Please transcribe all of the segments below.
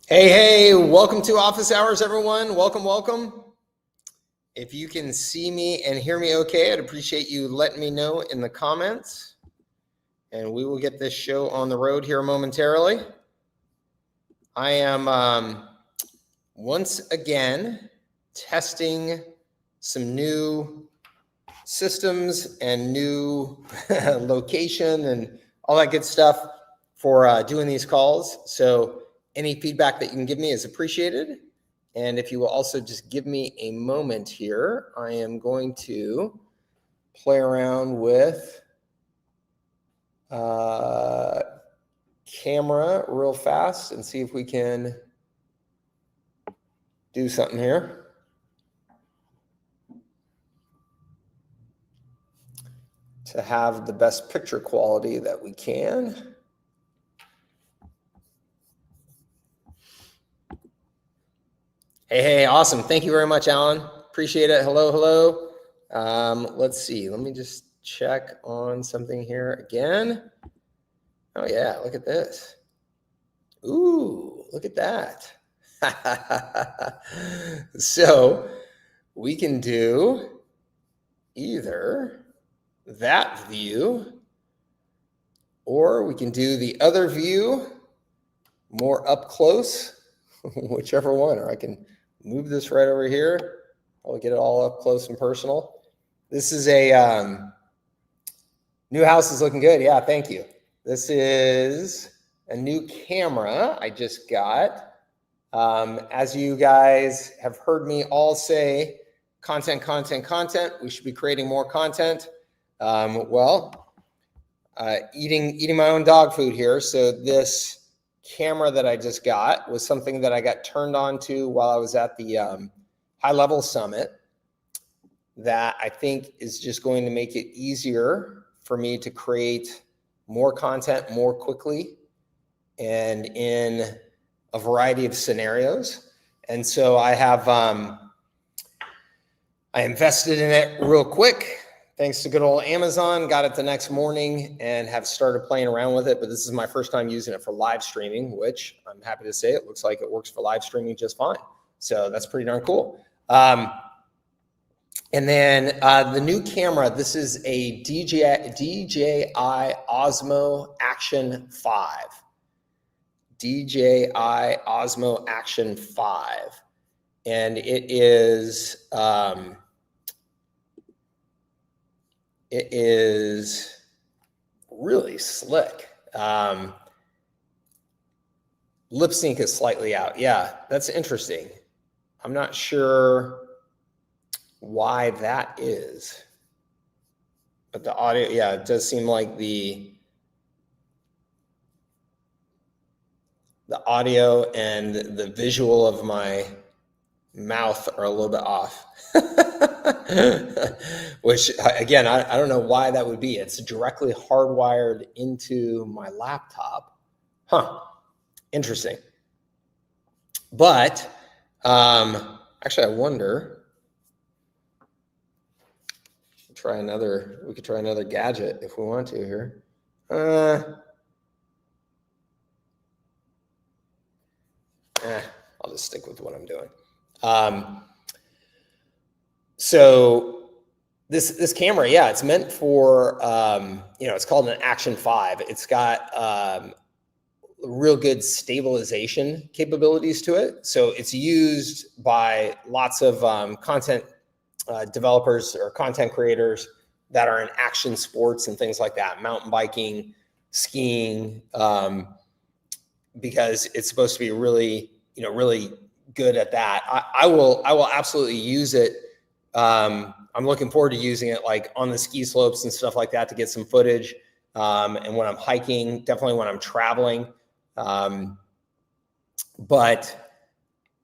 Hey, welcome to Office Hours, everyone. Welcome. If you can see me and hear me okay, I'd appreciate you letting me know in the comments. And we will get this show on the road here momentarily. I am once again testing some new systems and new location and all that good stuff for doing these calls. So any feedback that you can give me is appreciated. And if you will also just give me a moment here, I am going to play around with camera real fast and see if we can do something here. To have the best picture quality that we can. Hey, awesome. Thank you very much, Alan. Appreciate it. Hello. Let's see. Let me just check on something here again. Oh, yeah. Look at this. Ooh, look at that. So we can do either that view or we can do the other view more up close, whichever one, or I can move this right over here. I'll get it all up close and personal. This is a new house is looking good. Yeah, thank you. This is a new camera I just got. As you guys have heard me all say, content. We should be creating more content. Eating my own dog food here. So this camera that I just got was something that I got turned on to while I was at the HighLevel Summit that I think is just going to make it easier for me to create more content more quickly and in a variety of scenarios. And so I have I invested in it real quick. Thanks to good old Amazon, got it the next morning and have started playing around with it. But this is my first time using it for live streaming, which I'm happy to say it looks like it works for live streaming just fine. So that's pretty darn cool. And then the new camera, this is a DJI Osmo Action 5. DJI Osmo Action 5. And it is really slick. Lip sync is slightly out. Yeah, that's interesting. I'm not sure why that is. But the audio, yeah, it does seem like the audio and the visual of my mouth are a little bit off. Which again, I don't know why that would be. It's directly hardwired into my laptop. Interesting. But actually I wonder, we could try another gadget if we want to here. I'll just stick with what I'm doing. So this camera, yeah, it's meant for, it's called an Action 5. It's got real good stabilization capabilities to it. So it's used by lots of content developers or content creators that are in action sports and things like that, mountain biking, skiing, because it's supposed to be really good at that. I will absolutely use it. I'm looking forward to using it like on the ski slopes and stuff like that to get some footage. And when I'm hiking, definitely when I'm traveling. But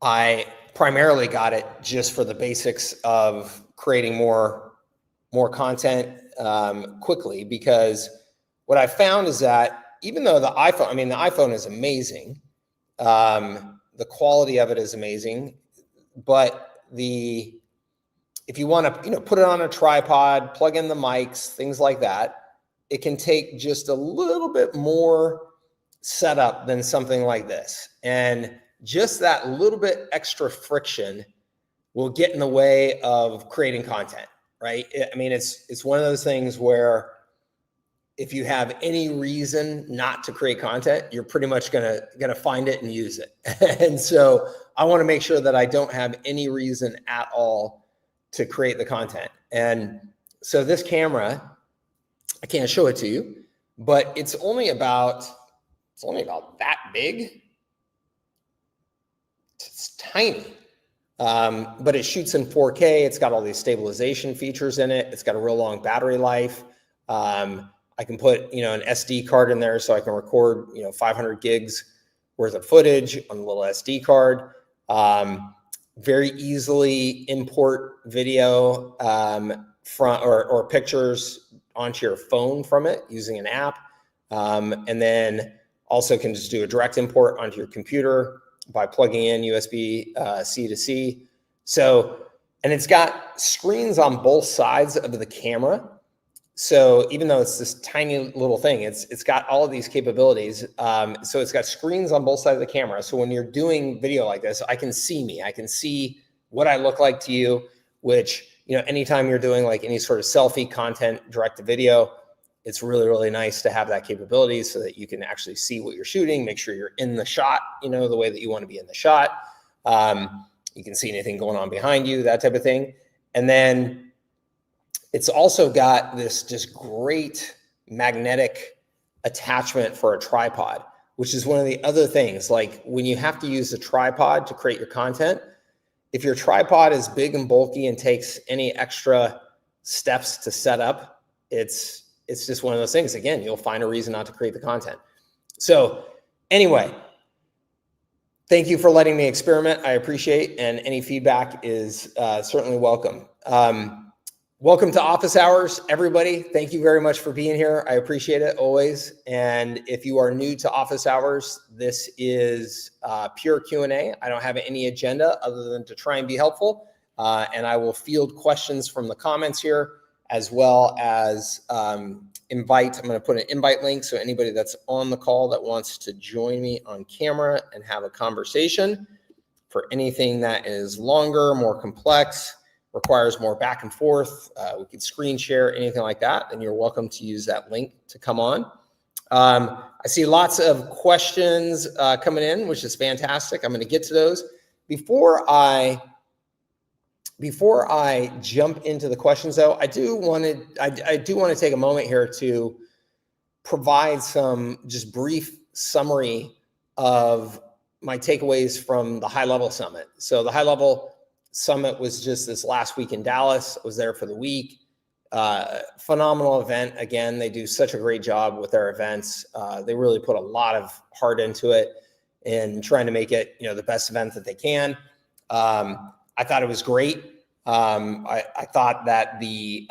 I primarily got it just for the basics of creating more content quickly, because what I found is that even though the iPhone is amazing, the quality of it is amazing, but if you want to, put it on a tripod, plug in the mics, things like that, it can take just a little bit more setup than something like this. And just that little bit extra friction will get in the way of creating content, right? I mean, it's one of those things where if you have any reason not to create content, you're pretty much gonna find it and use it. And so I want to make sure that I don't have any reason at all to create the content. And so this camera, I can't show it to you, but it's only about that big. It's tiny. But it shoots in 4K. It's got all these stabilization features in it. It's got a real long battery life. I can put, an SD card in there so I can record, 500 gigs worth of footage on a little SD card. Very easily import video from or pictures onto your phone from it using an app. And then also can just do a direct import onto your computer by plugging in USB C to C. So, and it's got screens on both sides of the camera. So even though it's this tiny little thing, it's got all of these capabilities. So it's got screens on both sides of the camera. So when you're doing video like this, I can see me. I can see what I look like to you, which, anytime you're doing like any sort of selfie content, direct to video, it's really, really nice to have that capability so that you can actually see what you're shooting, make sure you're in the shot, the way that you want to be in the shot. You can see anything going on behind you, that type of thing. And then it's also got this just great magnetic attachment for a tripod, which is one of the other things. Like when you have to use a tripod to create your content, if your tripod is big and bulky and takes any extra steps to set up, it's just one of those things. Again, you'll find a reason not to create the content. So anyway, thank you for letting me experiment. I appreciate, and any feedback is certainly welcome. Welcome to Office Hours, everybody. Thank you very much for being here. I appreciate it always. And if you are new to Office Hours, this is pure Q&A. I don't have any agenda other than to try and be helpful. And I will field questions from the comments here, as well as invite. I'm going to put an invite link so anybody that's on the call that wants to join me on camera and have a conversation. For anything that is longer, more complex, requires more back and forth, we could screen share, anything like that, then you're welcome to use that link to come on. I see lots of questions coming in, which is fantastic. I'm going to get to those. Before I jump into the questions, though, I do want to take a moment here to provide some just brief summary of my takeaways from the HighLevel Summit. So the HighLevel Summit was just this last week in Dallas. I was there for the week. Phenomenal event. Again, they do such a great job with their events. They really put a lot of heart into it and trying to make it, the best event that they can. I thought it was great. I thought that the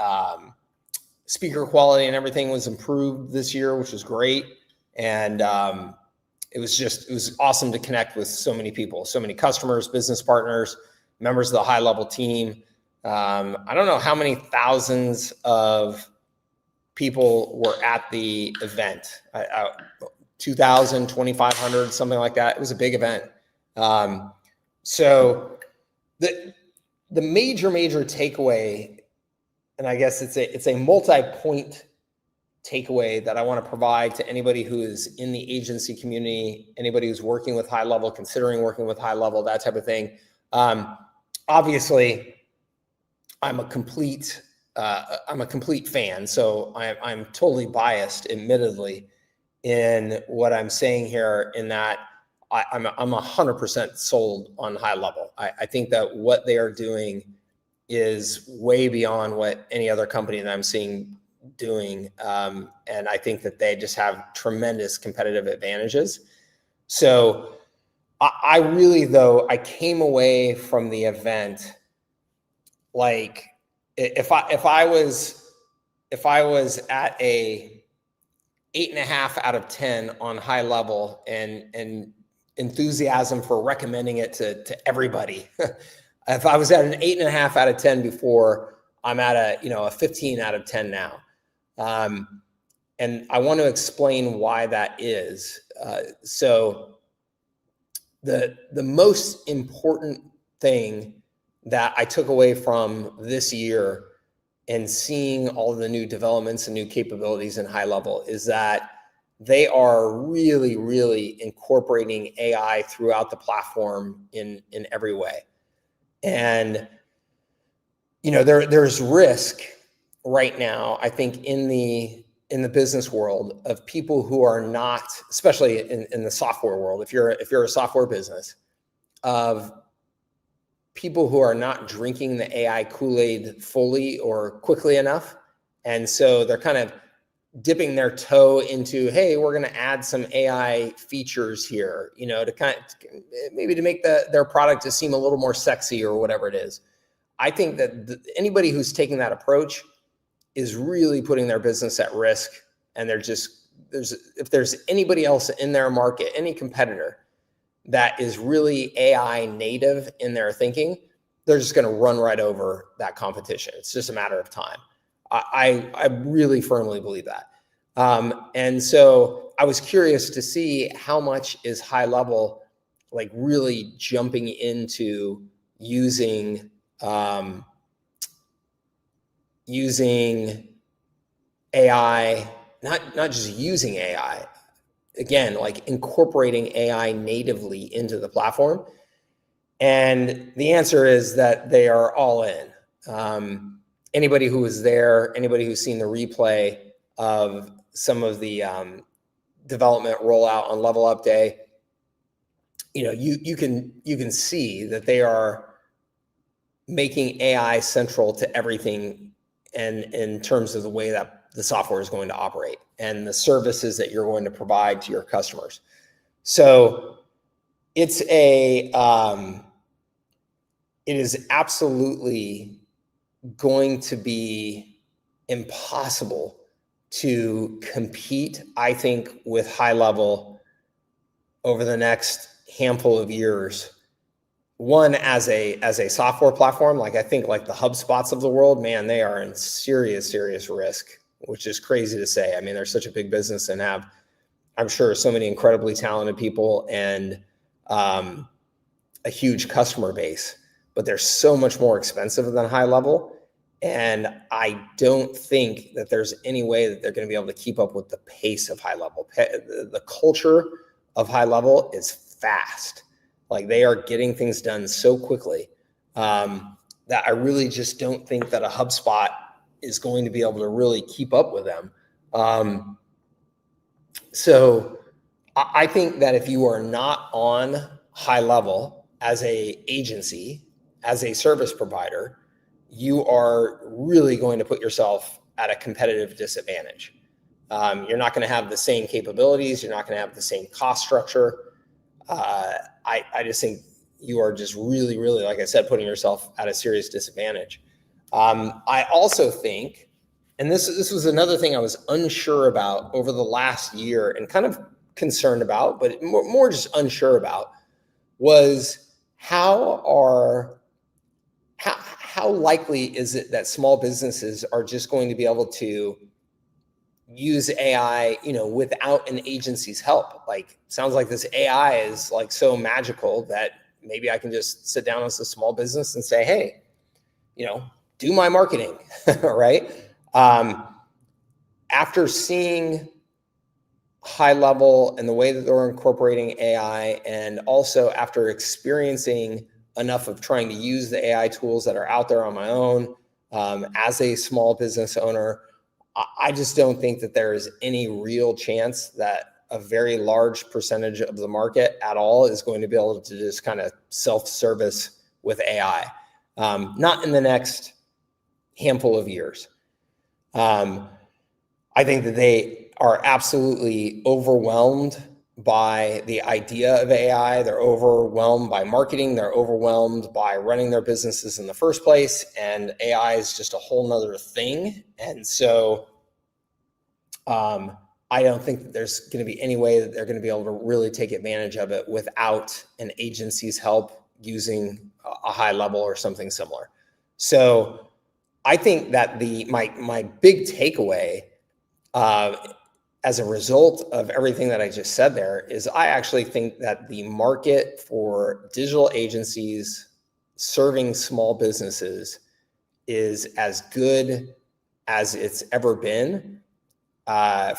speaker quality and everything was improved this year, which was great. And it was awesome to connect with so many people, so many customers, business partners, members of the HighLevel team. I don't know how many thousands of people were at the event. 2,000, 2,500, something like that. It was a big event. So the major takeaway, and I guess it's a multi-point takeaway that I want to provide to anybody who is in the agency community, anybody who's working with HighLevel, considering working with HighLevel, that type of thing. Obviously, I'm a complete fan, so I'm totally biased, admittedly, in what I'm saying here. In that I'm 100% sold on HighLevel. I think that what they are doing is way beyond what any other company that I'm seeing doing, and I think that they just have tremendous competitive advantages. So I really, though, I came away from the event like if I was at a 8.5 out of 10 on HighLevel and enthusiasm for recommending it to everybody. If I was at an 8.5 out of 10 before, I'm at a 15 out of 10 now. And I want to explain why that is. So the most important thing that I took away from this year and seeing all the new developments and new capabilities in HighLevel is that they are really, really incorporating AI throughout the platform in every way. And, there's risk right now, I think, in the business world of people who are not, especially in the software world, if you're a software business, of people who are not drinking the AI Kool-Aid fully or quickly enough. And so they're kind of dipping their toe into, hey, we're going to add some AI features here, to kind of maybe to make their product to seem a little more sexy or whatever it is. I think that anybody who's taking that approach is really putting their business at risk. And if there's anybody else in their market, any competitor that is really AI native in their thinking, they're just going to run right over that competition. It's just a matter of time. I really firmly believe that. And so I was curious to see how much is HighLevel like really jumping into using AI, not just using AI, again, like incorporating AI natively into the platform. And the answer is that they are all in. Anybody who was there, anybody who's seen the replay of some of the development rollout on Level Up Day, you can see that they are making AI central to everything, and in terms of the way that the software is going to operate and the services that you're going to provide to your customers. So it is absolutely going to be impossible to compete, I think, with HighLevel over the next handful of years. One, as a software platform, like I think like the HubSpots of the world, man, they are in serious risk, which is crazy to say. I mean, they're such a big business and have, I'm sure, so many incredibly talented people and a huge customer base, but they're so much more expensive than HighLevel. And I don't think that there's any way that they're going to be able to keep up with the pace of HighLevel. The culture of HighLevel is fast. Like they are getting things done so quickly that I really just don't think that a HubSpot is going to be able to really keep up with them. So I think that if you are not on HighLevel as a agency, as a service provider, you are really going to put yourself at a competitive disadvantage. You're not going to have the same capabilities. You're not going to have the same cost structure. I just think you are just really, like I said, putting yourself at a serious disadvantage. I also think, and this was another thing I was unsure about over the last year and kind of concerned about, but more just unsure about, was how likely is it that small businesses are just going to be able to use AI, without an agency's help? Like, sounds like this AI is like so magical that maybe I can just sit down as a small business and say, hey, do my marketing, right? After seeing HighLevel and the way that they're incorporating AI, and also after experiencing enough of trying to use the AI tools that are out there on my own, as a small business owner, I just don't think that there is any real chance that a very large percentage of the market at all is going to be able to just kind of self-service with AI. Not in the next handful of years. I think that they are absolutely overwhelmed by the idea of AI. They're overwhelmed by marketing. They're overwhelmed by running their businesses in the first place. And AI is just a whole nother thing. And so I don't think that there's going to be any way that they're going to be able to really take advantage of it without an agency's help using a HighLevel or something similar. So I think that my big takeaway as a result of everything that I just said there, is I actually think that the market for digital agencies serving small businesses is as good as it's ever been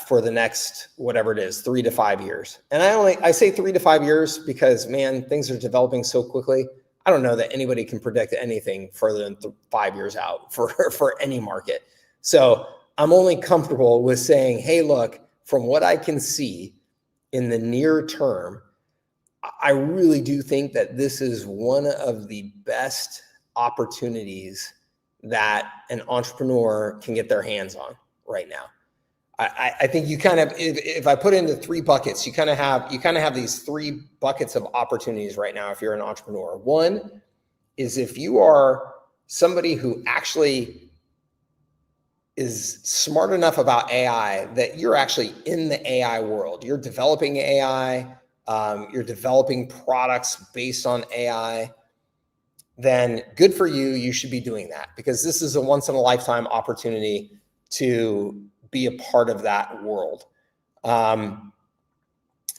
for the next, whatever it is, 3 to 5 years. And I say 3 to 5 years because, man, things are developing so quickly. I don't know that anybody can predict anything further than 5 years out for any market. So I'm only comfortable with saying, hey, look, from what I can see in the near term, I really do think that this is one of the best opportunities that an entrepreneur can get their hands on right now. I think you kind of, if I put into 3 buckets, you kind of have these 3 buckets of opportunities right now if you're an entrepreneur. One is if you are somebody who actually is smart enough about AI that you're actually in the AI world. You're developing AI, you're developing products based on AI, then good for you. You should be doing that because this is a once in a lifetime opportunity to be a part of that world.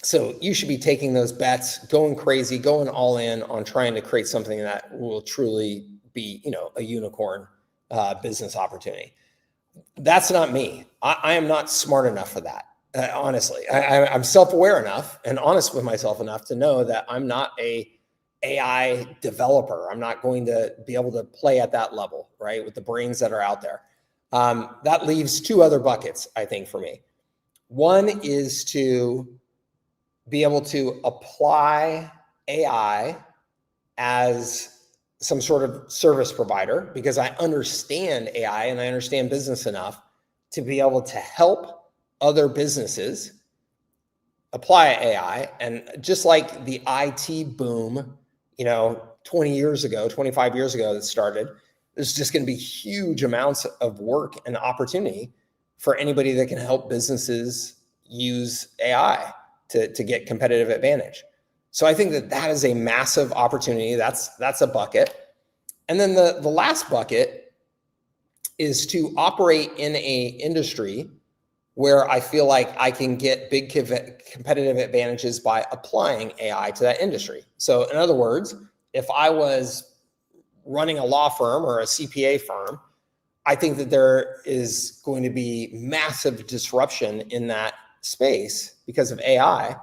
So you should be taking those bets, going crazy, going all in on trying to create something that will truly be, a unicorn business opportunity. That's not me. I am not smart enough for that. Honestly, I'm self-aware enough and honest with myself enough to know that I'm not a AI developer. I'm not going to be able to play at that level, right? With the brains that are out there. That leaves 2 other buckets, I think, for me. One is to be able to apply AI as some sort of service provider because I understand AI and I understand business enough to be able to help other businesses apply AI. And just like the IT boom, 20 years ago, 25 years ago that started, there's just going to be huge amounts of work and opportunity for anybody that can help businesses use AI to get competitive advantage. So I think that is a massive opportunity. That's a bucket. And then the last bucket is to operate in a industry where I feel like I can get big competitive advantages by applying AI to that industry. So in other words, if I was running a law firm or a CPA firm, I think that there is going to be massive disruption in that space because of AI.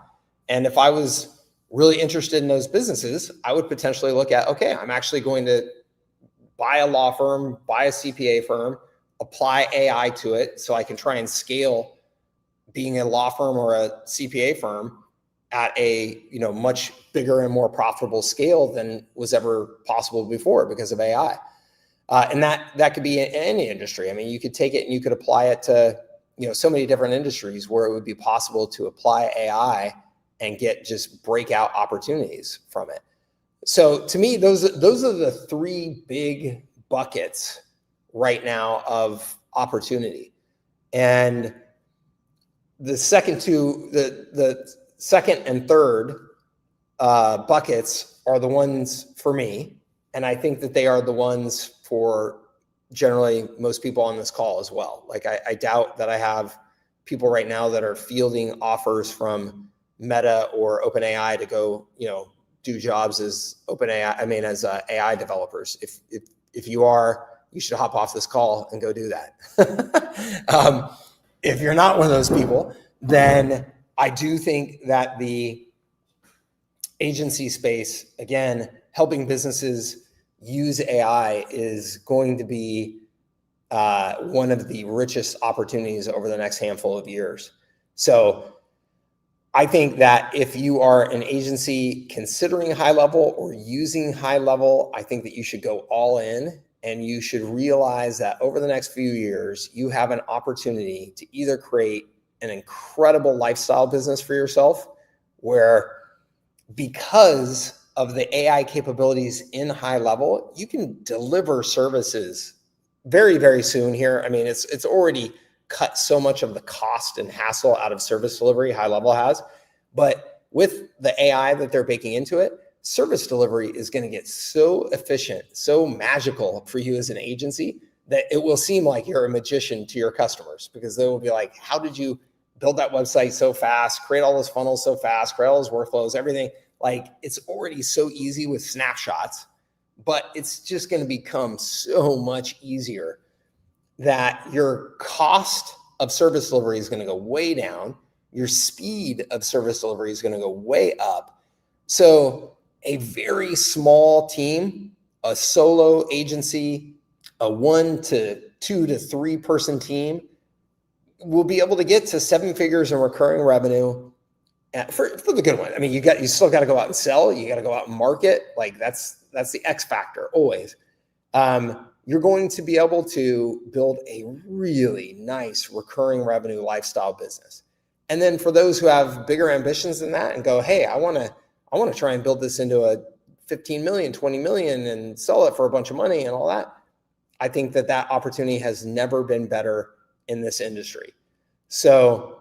And if I was really interested in those businesses, I would potentially look at, okay, I'm actually going to buy a law firm, buy a CPA firm, apply AI to it so I can try and scale being a law firm or a CPA firm at a much bigger and more profitable scale than was ever possible before because of AI. And that could be in any industry. I mean, you could take it and you could apply it to so many different industries where it would be possible to apply AI and get just breakout opportunities from it. So to me, those are the 3 big buckets right now of opportunity. And the second 2, the second and third buckets are the ones for me. And I think that they are the ones for generally most people on this call as well. Like I doubt that I have people right now that are fielding offers from Meta or OpenAI to go, do jobs as as AI developers. If you are, you should hop off this call and go do that. If you're not one of those people, then I do think that the agency space, again, helping businesses use AI is going to be one of the richest opportunities over the next handful of years. So I think that if you are an agency considering HighLevel or using HighLevel, I think that you should go all in and you should realize that over the next few years, you have an opportunity to either create an incredible lifestyle business for yourself where because of the AI capabilities in HighLevel, you can deliver services very, very soon here. I mean, it's already cut so much of the cost and hassle out of service delivery HighLevel has, but with the AI that they're baking into it, service delivery is going to get so efficient, so magical for you as an agency that it will seem like you're a magician to your customers because they will be like, how did you build that website so fast, create all those funnels so fast, create all those workflows, everything. Like, it's already so easy with snapshots, but it's just going to become so much easier that your cost of service delivery is going to go way down. Your speed of service delivery is going to go way up. So a very small team, a solo agency, a 1 to 2 to 3 person team will be able to get to 7 figures in recurring revenue for the good one. I mean, you still got to go out and sell. You got to go out and market. Like, that's the X factor always. You're going to be able to build a really nice recurring revenue lifestyle business. And then for those who have bigger ambitions than that and go, hey, I want to try and build this into a 15 million, 20 million and sell it for a bunch of money and all that, I think that opportunity has never been better in this industry. So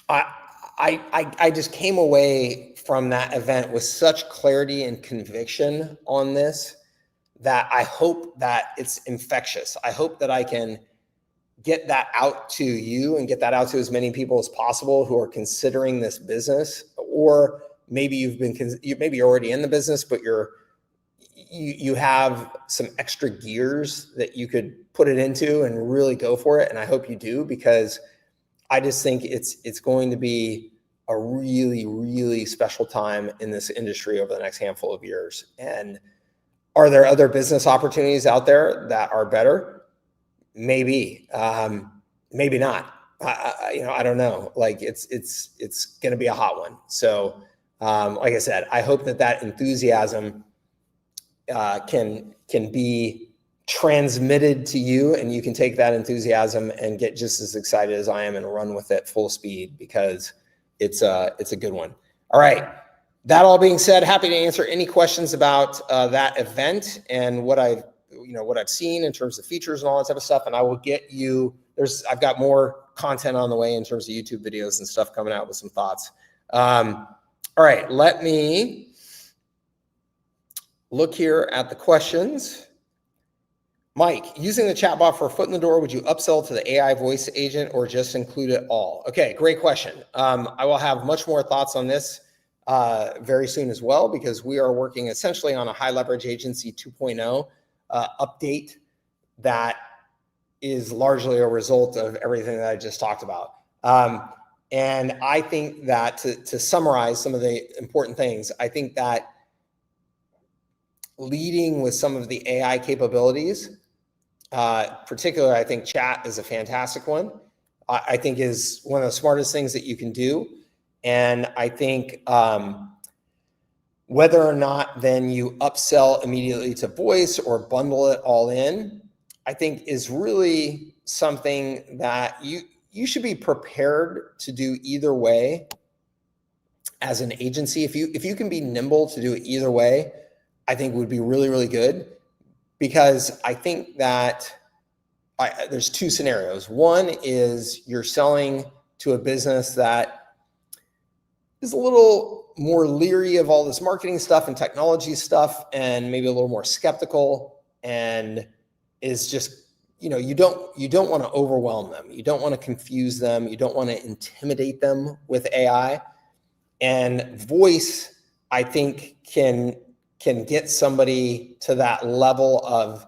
I just came away from that event with such clarity and conviction on this that I hope that it's infectious. I hope that I can get that out to you and get that out to as many people as possible who are considering this business, or maybe maybe you're already in the business, but you have some extra gears that you could put it into and really go for it. And I hope you do, because I just think it's going to be a really, really special time in this industry over the next handful of years. And are there other business opportunities out there that are better? Maybe, maybe not. I don't know. Like, it's going to be a hot one. So, like I said, I hope that enthusiasm can be transmitted to you, and you can take that enthusiasm and get just as excited as I am and run with it full speed, because it's a good one. All right. That all being said, happy to answer any questions about that event and what I've seen in terms of features and all that type of stuff. And I will get you, I've got more content on the way in terms of YouTube videos and stuff coming out with some thoughts. All right, let me look here at the questions. Mike, using the chatbot for a foot in the door, would you upsell to the AI voice agent or just include it all? Okay, great question. I will have much more thoughts on this very soon as well, because we are working essentially on a high leverage agency 2.0 update that is largely a result of everything that I just talked about. And I think that to summarize some of the important things, I think that leading with some of the AI capabilities, particularly, I think chat is a fantastic one. I think is one of the smartest things that you can do. And I think whether or not then you upsell immediately to voice or bundle it all in, I think is really something that you should be prepared to do either way as an agency. If you can be nimble to do it either way, I think would be really, really good, because I think that there's 2 scenarios. One is you're selling to a business that is a little more leery of all this marketing stuff and technology stuff, and maybe a little more skeptical, and is just, you don't want to overwhelm them. You don't want to confuse them. You don't want to intimidate them with AI. And voice, I think, can get somebody to that level of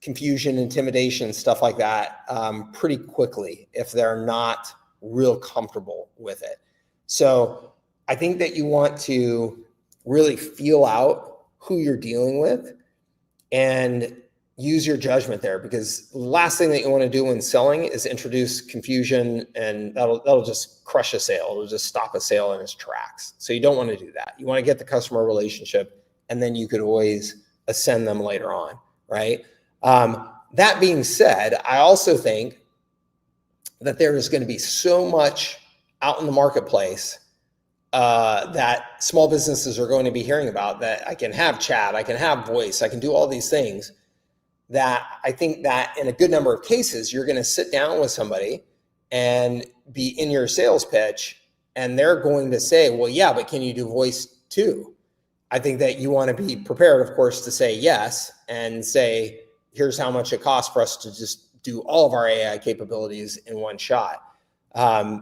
confusion, intimidation, stuff like that pretty quickly if they're not real comfortable with it. So I think that you want to really feel out who you're dealing with and use your judgment there, because the last thing that you want to do when selling is introduce confusion, and that'll just crush a sale. It'll just stop a sale in its tracks. So you don't want to do that. You want to get the customer relationship, and then you could always ascend them later on, right? That being said, I also think that there is going to be so much out in the marketplace that small businesses are going to be hearing about, that I can have chat, I can have voice, I can do all these things, that I think that in a good number of cases, you're going to sit down with somebody and be in your sales pitch, and they're going to say, well, yeah, but can you do voice too? I think that you want to be prepared, of course, to say yes, and say, here's how much it costs for us to just do all of our AI capabilities in one shot.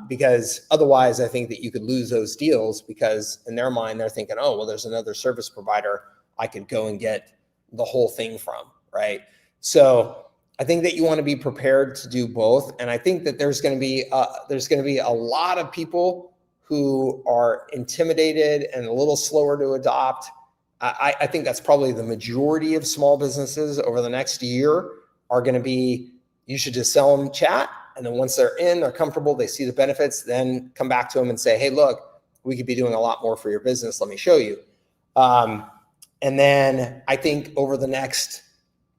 Because otherwise I think that you could lose those deals, because in their mind, they're thinking, oh, well, there's another service provider I could go and get the whole thing from, right? So I think that you want to be prepared to do both. And I think that there's going to be a lot of people who are intimidated and a little slower to adopt. I think that's probably the majority of small businesses over the next year are going to be, you should just sell them chat. And then once they're in, they're comfortable, they see the benefits, then come back to them and say, hey, look, we could be doing a lot more for your business. Let me show you. And then I think over the next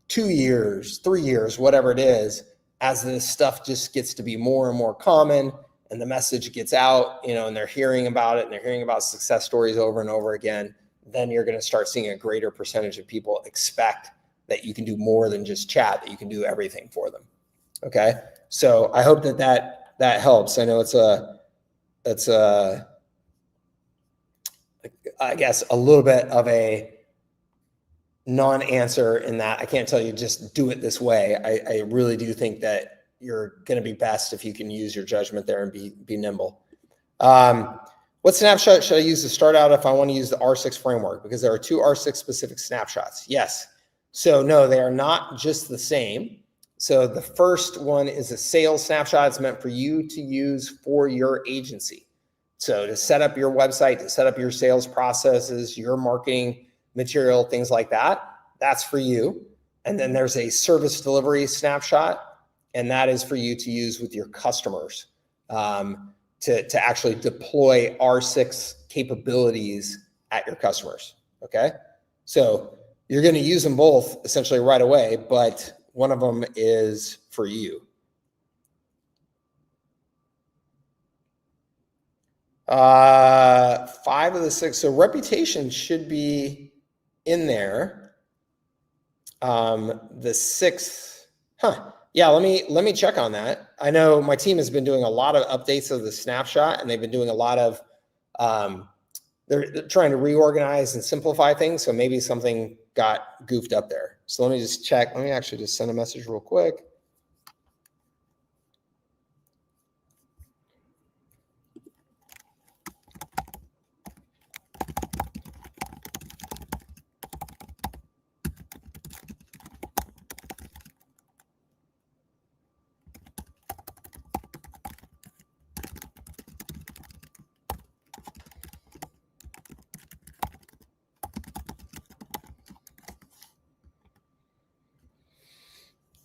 2 years, 3 years, whatever it is, as this stuff just gets to be more and more common and the message gets out, and they're hearing about it and they're hearing about success stories over and over again, then you're going to start seeing a greater percentage of people expect that you can do more than just chat, that you can do everything for them. Okay. So I hope that helps. I know it's I guess a little bit of a non-answer in that I can't tell you just do it this way. I really do think that you're going to be best if you can use your judgment there and be nimble. What snapshot should I use to start out if I want to use the R6 framework? Because there are 2 R6 specific snapshots. Yes. So no, they are not just the same. So the first one is a sales snapshot. It's meant for you to use for your agency. So to set up your website, to set up your sales processes, your marketing material, things like that, that's for you. And then there's a service delivery snapshot, and that is for you to use with your customers to actually deploy R6 capabilities at your customers, okay? So you're gonna use them both essentially right away, but one of them is for you. 5 of the 6, so reputation should be in there. The 6th, yeah, let me check on that. I know my team has been doing a lot of updates of the snapshot, and they've been doing a lot of, they're trying to reorganize and simplify things. So maybe something got goofed up there. So let me just check. Let me actually just send a message real quick.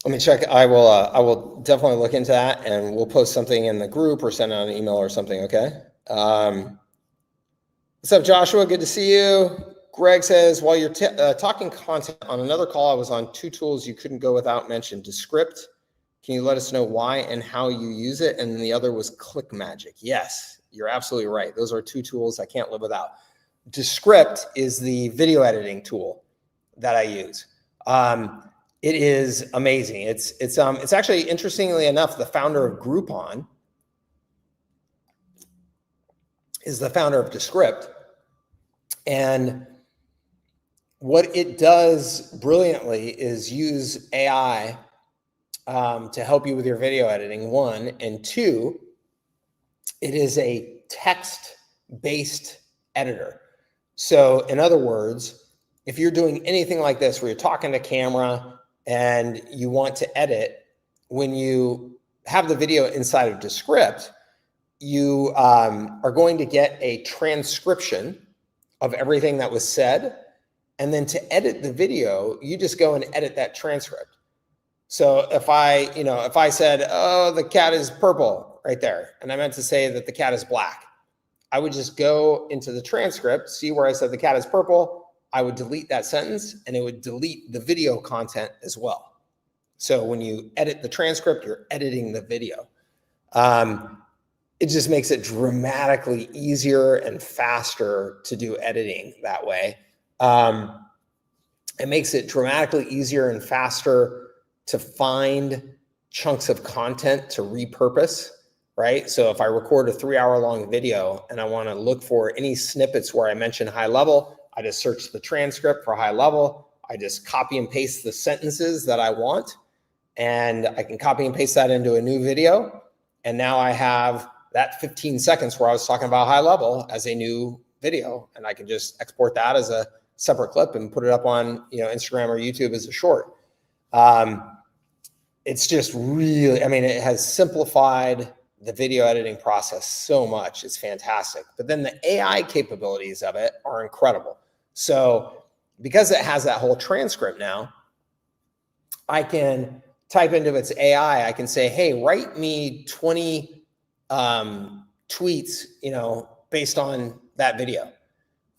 Let me check. I will definitely look into that, and we'll post something in the group or send out an email or something. Okay. What's up, Joshua? Good to see you. Greg says, while you're talking content on another call, I was on 2 tools you couldn't go without mention. Descript. Can you let us know why and how you use it? And the other was ClickMagic. Yes, you're absolutely right. Those are 2 tools I can't live without. Descript is the video editing tool that I use. It is amazing. It's actually, interestingly enough, the founder of Groupon is the founder of Descript. And what it does brilliantly is use AI to help you with your video editing, 1, and 2, it is a text-based editor. So in other words, if you're doing anything like this, where you're talking to camera and you want to edit, when you have the video inside of Descript, you are going to get a transcription of everything that was said. And then to edit the video, you just go and edit that transcript. So if I said, oh, the cat is purple right there, and I meant to say that the cat is black, I would just go into the transcript, see where I said the cat is purple. I would delete that sentence, and it would delete the video content as well. So when you edit the transcript, you're editing the video. It just makes it dramatically easier and faster to do editing that way. It makes it dramatically easier and faster to find chunks of content to repurpose, right? So if I record a 3-hour-long video and I want to look for any snippets where I mention HighLevel, I just search the transcript for HighLevel. I just copy and paste the sentences that I want, and I can copy and paste that into a new video. And now I have that 15 seconds where I was talking about high level as a new video, and I can just export that as a separate clip and put it up on, Instagram or YouTube as a short. It's just really, it has simplified the video editing process so much. It's fantastic. But then the AI capabilities of it are incredible. So because it has that whole transcript now, I can type into its AI, I can say, hey, write me 20 tweets, based on that video.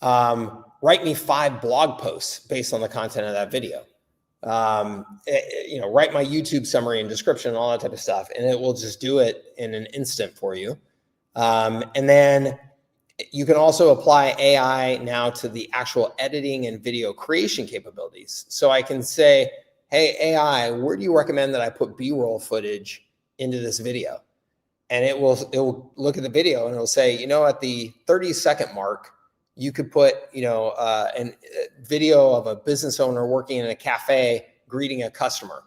Write me 5 blog posts based on the content of that video. Write my YouTube summary and description and all that type of stuff, and it will just do it in an instant for you. And then you can also apply AI now to the actual editing and video creation capabilities. So I can say, hey, AI, where do you recommend that I put B-roll footage into this video? And it will look at the video and it'll say, at the 30-second mark, you could put, a video of a business owner working in a cafe greeting a customer.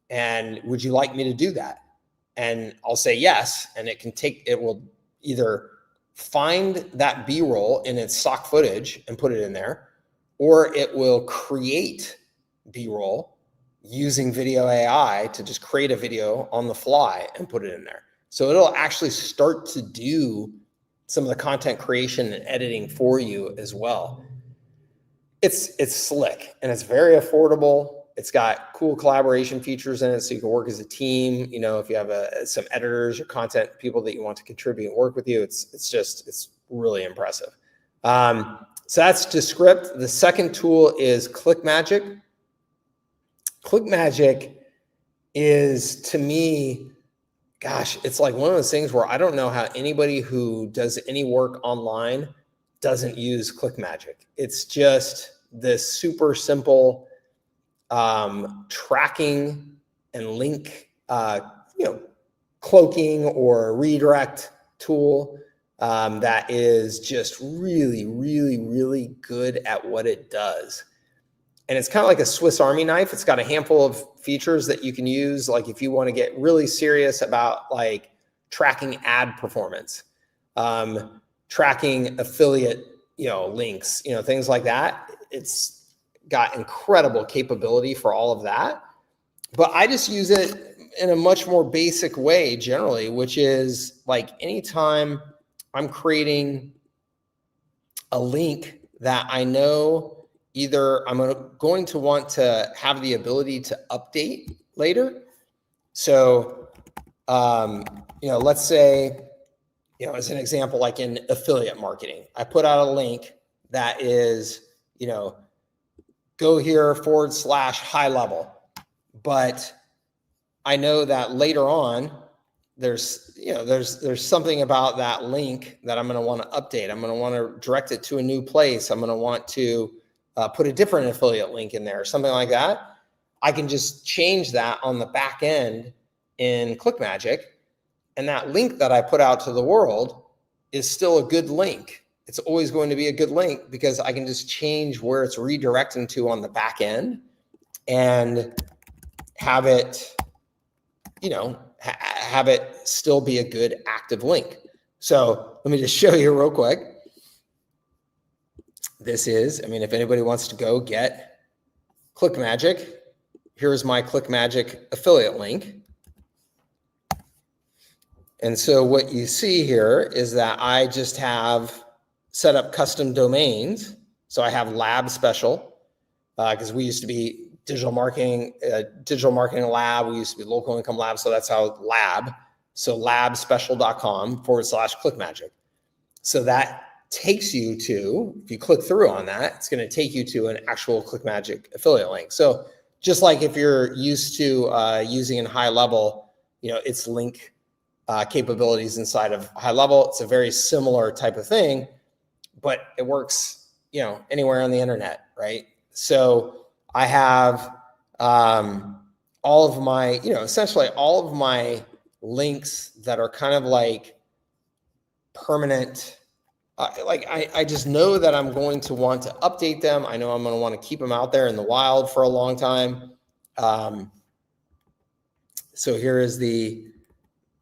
And would you like me to do that? And I'll say yes. And it will either find that B-roll in its stock footage and put it in there, or it will create B-roll using video AI to just create a video on the fly and put it in there. So it'll actually start to do some of the content creation and editing for you as well. It's slick and it's very affordable. It's got cool collaboration features in it, so you can work as a team. If you have some editors or content people that you want to contribute and work with you, it's really impressive. So that's Descript. The second tool is ClickMagic. ClickMagic is, to me, it's like one of those things where I don't know how anybody who does any work online doesn't use ClickMagic. It's just this super simple tracking and link, cloaking or redirect tool that is just really, really, really good at what it does. And it's kind of like a Swiss Army knife. It's got a handful of features that you can use. Like if you want to get really serious about like tracking ad performance, tracking affiliate, links, things like that. It's got incredible capability for all of that. But I just use it in a much more basic way generally, which is like anytime I'm creating a link that I know either I'm going to want to have the ability to update later. So, let's say, as an example, like in affiliate marketing, I put out a link that is, go here /HighLevel. But I know that later on, there's something about that link that I'm going to want to update. I'm going to want to direct it to a new place. I'm going to want to put a different affiliate link in there, something like that. I can just change that on the back end in ClickMagic, and that link that I put out to the world is still a good link. It's always going to be a good link because I can just change where it's redirecting to on the back end and have it, have it still be a good active link. So let me just show you real quick. This is, if anybody wants to go get ClickMagic, here's my ClickMagic affiliate link. And so what you see here is that I just have set up custom domains. So I have lab special, because we used to be digital marketing lab. We used to be local income lab. So that's how lab. So labspecial.com /ClickMagic. So that takes you to, if you click through on that, it's going to take you to an actual ClickMagic affiliate link. So just like if you're used to using in HighLevel, its link capabilities inside of HighLevel, it's a very similar type of thing, but it works, anywhere on the internet, right? So I have all of my, essentially all of my links that are kind of like permanent. I just know that I'm going to want to update them. I know I'm going to want to keep them out there in the wild for a long time. So here is the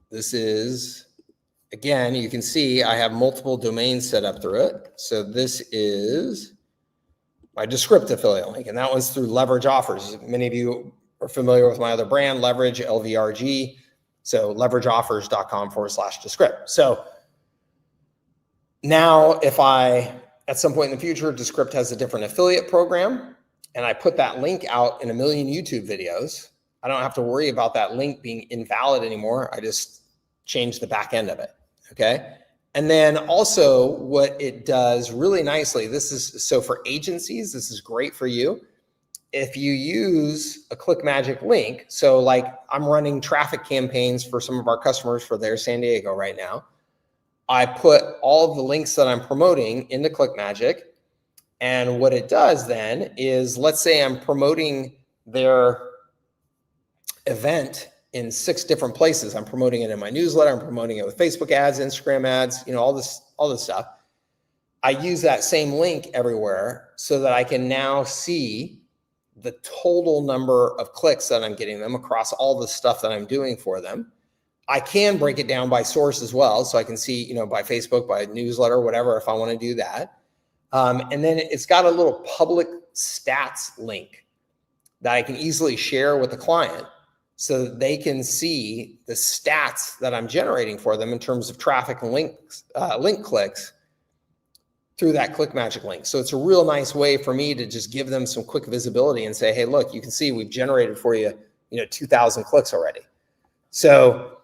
this is, again, you can see I have multiple domains set up through it. So this is my Descript affiliate link, and that one's through Leverage Offers. Many of you are familiar with my other brand, Leverage, LVRG. So leverageoffers.com/Descript. So now if I, at some point in the future, Descript has a different affiliate program, and I put that link out in 1 million YouTube videos, I don't have to worry about that link being invalid anymore. I just change the back end of it, okay? And then also what it does really nicely, this is, so for agencies, this is great for you. If you use a ClickMagic link, so like I'm running traffic campaigns for some of our customers for their San Diego right now. I put all of the links that I'm promoting into ClickMagic. And what it does then is, let's say I'm promoting their event in 6 different places. I'm promoting it in my newsletter. I'm promoting it with Facebook ads, Instagram ads, you know, all this stuff. I use that same link everywhere so that I can now see the total number of clicks that I'm getting them across all the stuff that I'm doing for them. I can break it down by source as well. So I can see, you know, by Facebook, by newsletter, whatever, if I want to do that. And then it's got a little public stats link that I can easily share with the client so that they can see the stats that I'm generating for them in terms of traffic and links, link clicks through that ClickMagic link. So it's a real nice way for me to just give them some quick visibility and say, hey, look, you can see we've generated for you, 2,000 clicks already. So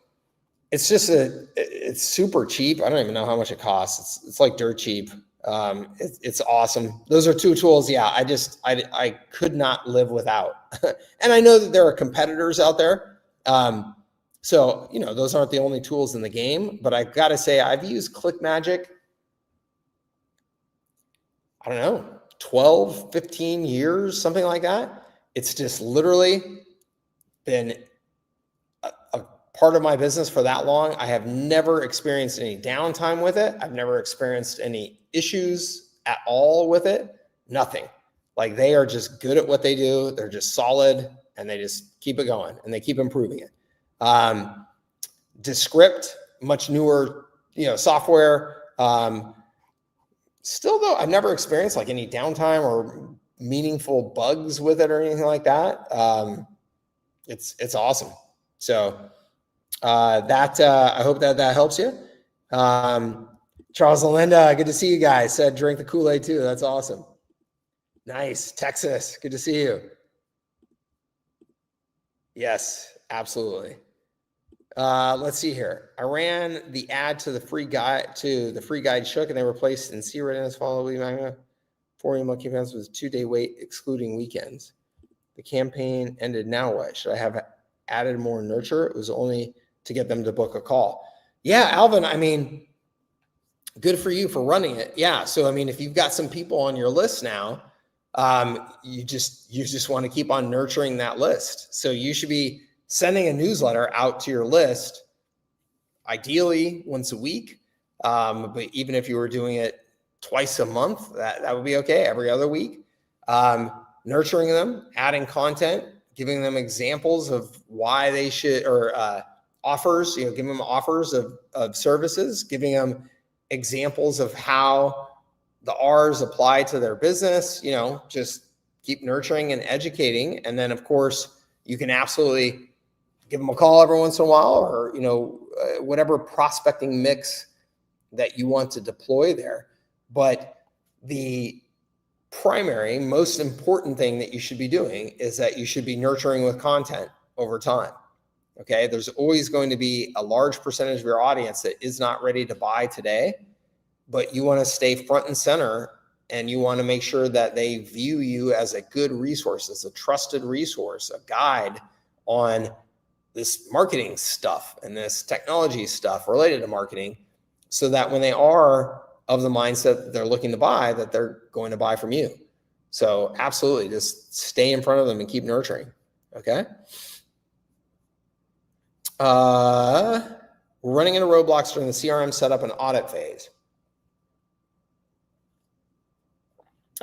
it's just it's super cheap. I don't even know how much it costs. It's like dirt cheap. It's awesome. Those are 2 tools. Yeah, I could not live without. And I know that there are competitors out there. So, those aren't the only tools in the game, but I got to say I've used ClickMagic, I don't know, 12, 15 years, something like that. It's just literally been a part of my business for that long. I have never experienced any downtime with it. I've never experienced any issues at all with it. Nothing. Like, they are just good at what they do. They're just solid, and they just keep it going, and they keep improving it. Descript, much newer, software. Still though, I've never experienced like any downtime or meaningful bugs with it or anything like that. It's awesome. So I hope that helps you. Charles and Linda, good to see you guys. Said drink the Kool-Aid too. That's awesome. Nice. Texas, good to see you. Yes, absolutely. Let's see here. I ran the ad to the free guide Shook, and they replaced in C readiness following manga for monkey events with 2-day wait excluding weekends. The campaign ended. Now what? Should I have added more nurture? It was only to get them to book a call. Yeah, Alvin, I mean, good for you for running it. Yeah. So, I mean, if you've got some people on your list now, you just want to keep on nurturing that list. So you should be sending a newsletter out to your list, ideally once a week. But even if you were doing it twice a month, that would be okay. Every other week, nurturing them, adding content, giving them examples of why they should, or offers, giving them offers of services, giving them examples of how the R's apply to their business, just keep nurturing and educating. And then of course you can absolutely give them a call every once in a while, or, whatever prospecting mix that you want to deploy there. But the primary, most important thing that you should be doing is that you should be nurturing with content over time. Okay. There's always going to be a large percentage of your audience that is not ready to buy today, but you want to stay front and center, and you want to make sure that they view you as a good resource, as a trusted resource, a guide on this marketing stuff and this technology stuff related to marketing, so that when they are of the mindset that they're looking to buy, that they're going to buy from you. So absolutely, just stay in front of them and keep nurturing. Okay. Running into roadblocks during the CRM setup and audit phase,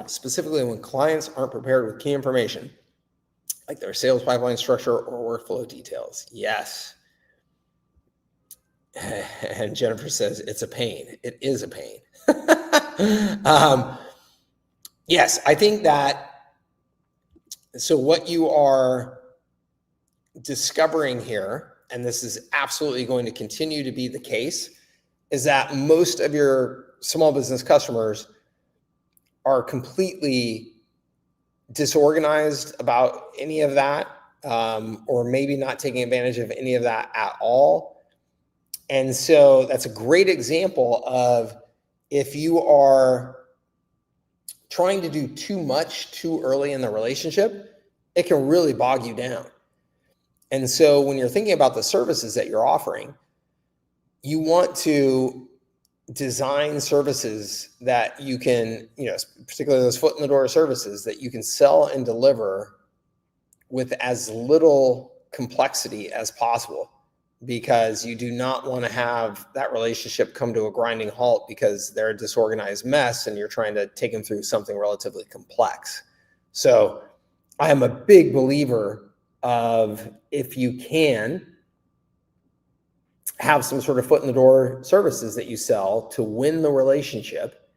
specifically when clients aren't prepared with key information, like their sales pipeline structure or workflow details. Yes. And Jennifer says, it's a pain. It is a pain. Yes, I think that, so what you are discovering here, and this is absolutely going to continue to be the case, is that most of your small business customers are completely disorganized about any of that, or maybe not taking advantage of any of that at all. And so that's a great example of, if you are trying to do too much too early in the relationship, it can really bog you down. And so when you're thinking about the services that you're offering, you want to design services that you can, particularly those foot in the door services that you can sell and deliver with as little complexity as possible, because you do not want to have that relationship come to a grinding halt because they're a disorganized mess and you're trying to take them through something relatively complex. So I am a big believer of, if you can have some sort of foot in the door services that you sell to win the relationship,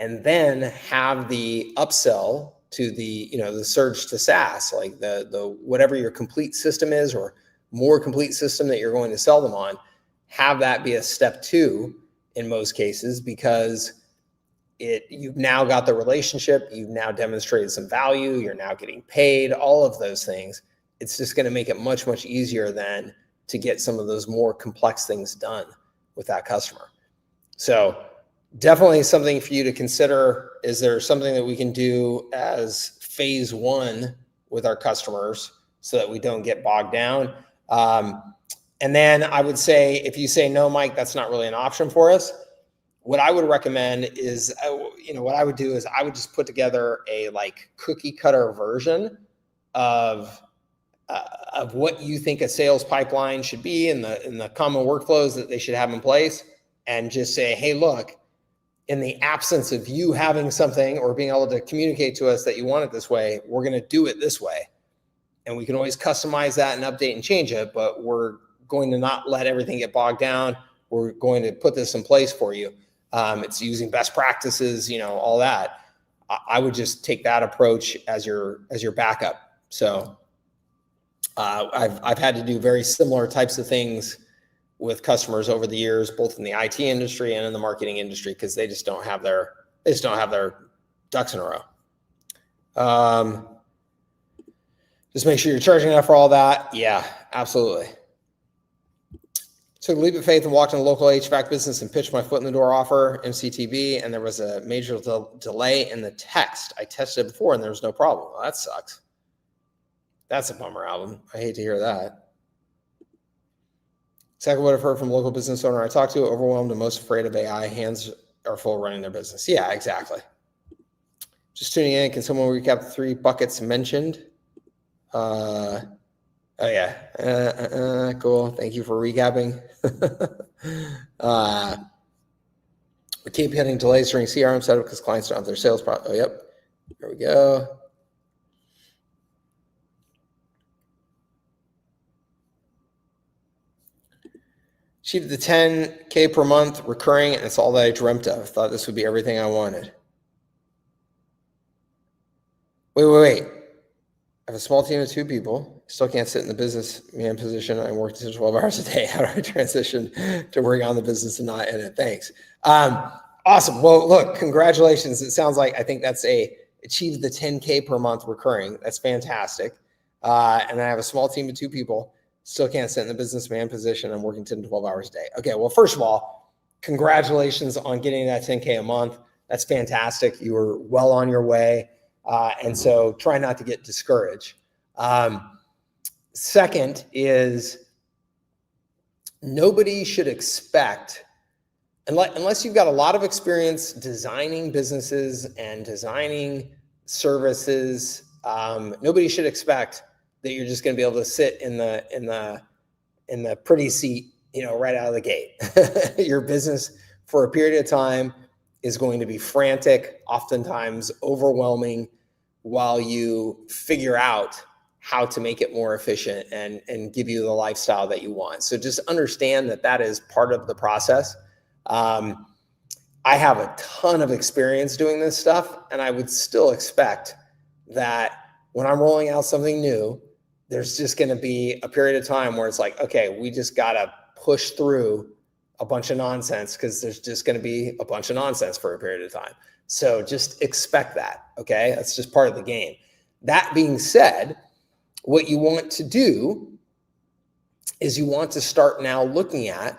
and then have the upsell to the, the surge to SaaS, like the whatever your complete system is, or more complete system that you're going to sell them on, have that be a step 2 in most cases, because you've now got the relationship, you've now demonstrated some value, you're now getting paid, all of those things. It's just going to make it much, much easier then to get some of those more complex things done with that customer. So definitely something for you to consider. Is there something that we can do as phase 1 with our customers so that we don't get bogged down? And then I would say, if you say, no, Mike, that's not really an option for us, what I would recommend is, what I would do is I would just put together a cookie cutter version of what you think a sales pipeline should be, and the common workflows that they should have in place, and just say, hey, look, in the absence of you having something or being able to communicate to us that you want it this way, we're going to do it this way. And we can always customize that and update and change it, but we're going to not let everything get bogged down. We're going to put this in place for you. It's using best practices, all that. I would just take that approach as your backup. So I've had to do very similar types of things with customers over the years, both in the IT industry and in the marketing industry, because they just don't have their ducks in a row. Just make sure you're charging enough for all that. Yeah, absolutely. Took a leap of faith and walked in a local HVAC business and pitched my foot in the door offer, MCTV, and there was a major delay in the text. I tested it before and there was no problem. Well, that sucks. That's a bummer, Alvin. I hate to hear that. Exactly what I've heard from a local business owner I talked to, overwhelmed and most afraid of AI. Hands are full running their business. Yeah, exactly. Just tuning in. Can someone recap the 3 buckets mentioned? Oh yeah. Cool. Thank you for recapping. We keep hitting delays during CRM setup because clients don't have their sales process. Oh, yep. There we go. Achieved the 10K per month recurring, and it's all that I dreamt of. Thought this would be everything I wanted. Wait. I have a small team of 2 people. Still can't sit in the businessman position. I work 12 hours a day. How do I transition to working on the business and not in it? Thanks. Awesome. Well, look, congratulations. It sounds like, I think that's achieved the 10K per month recurring. That's fantastic. And I have a small team of 2 people. Still can't sit in the businessman position. I'm working 10 to 12 hours a day. Okay. Well, first of all, congratulations on getting that 10K a month. That's fantastic. You were well on your way. And so try not to get discouraged. Second is, nobody should expect, unless you've got a lot of experience designing businesses and designing services, nobody should expect that you're just going to be able to sit in the pretty seat, right out of the gate. Your business for a period of time is going to be frantic, oftentimes overwhelming, while you figure out how to make it more efficient and give you the lifestyle that you want. So just understand that that is part of the process. I have a ton of experience doing this stuff, and I would still expect that when I'm rolling out something new, there's just going to be a period of time where it's like, okay, we just got to push through a bunch of nonsense because there's just going to be a bunch of nonsense for a period of time. So just expect that, okay? That's just part of the game. That being said, what you want to do is you want to start now looking at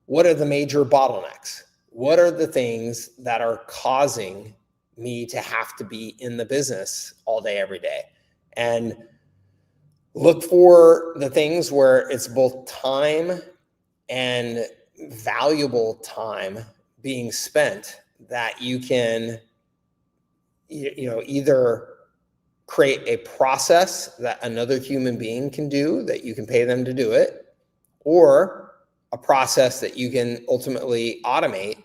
what are the major bottlenecks? What are the things that are causing me to have to be in the business all day, every day? And look for the things where it's both time and valuable time being spent that you can, either create a process that another human being can do, that you can pay them to do it, or a process that you can ultimately automate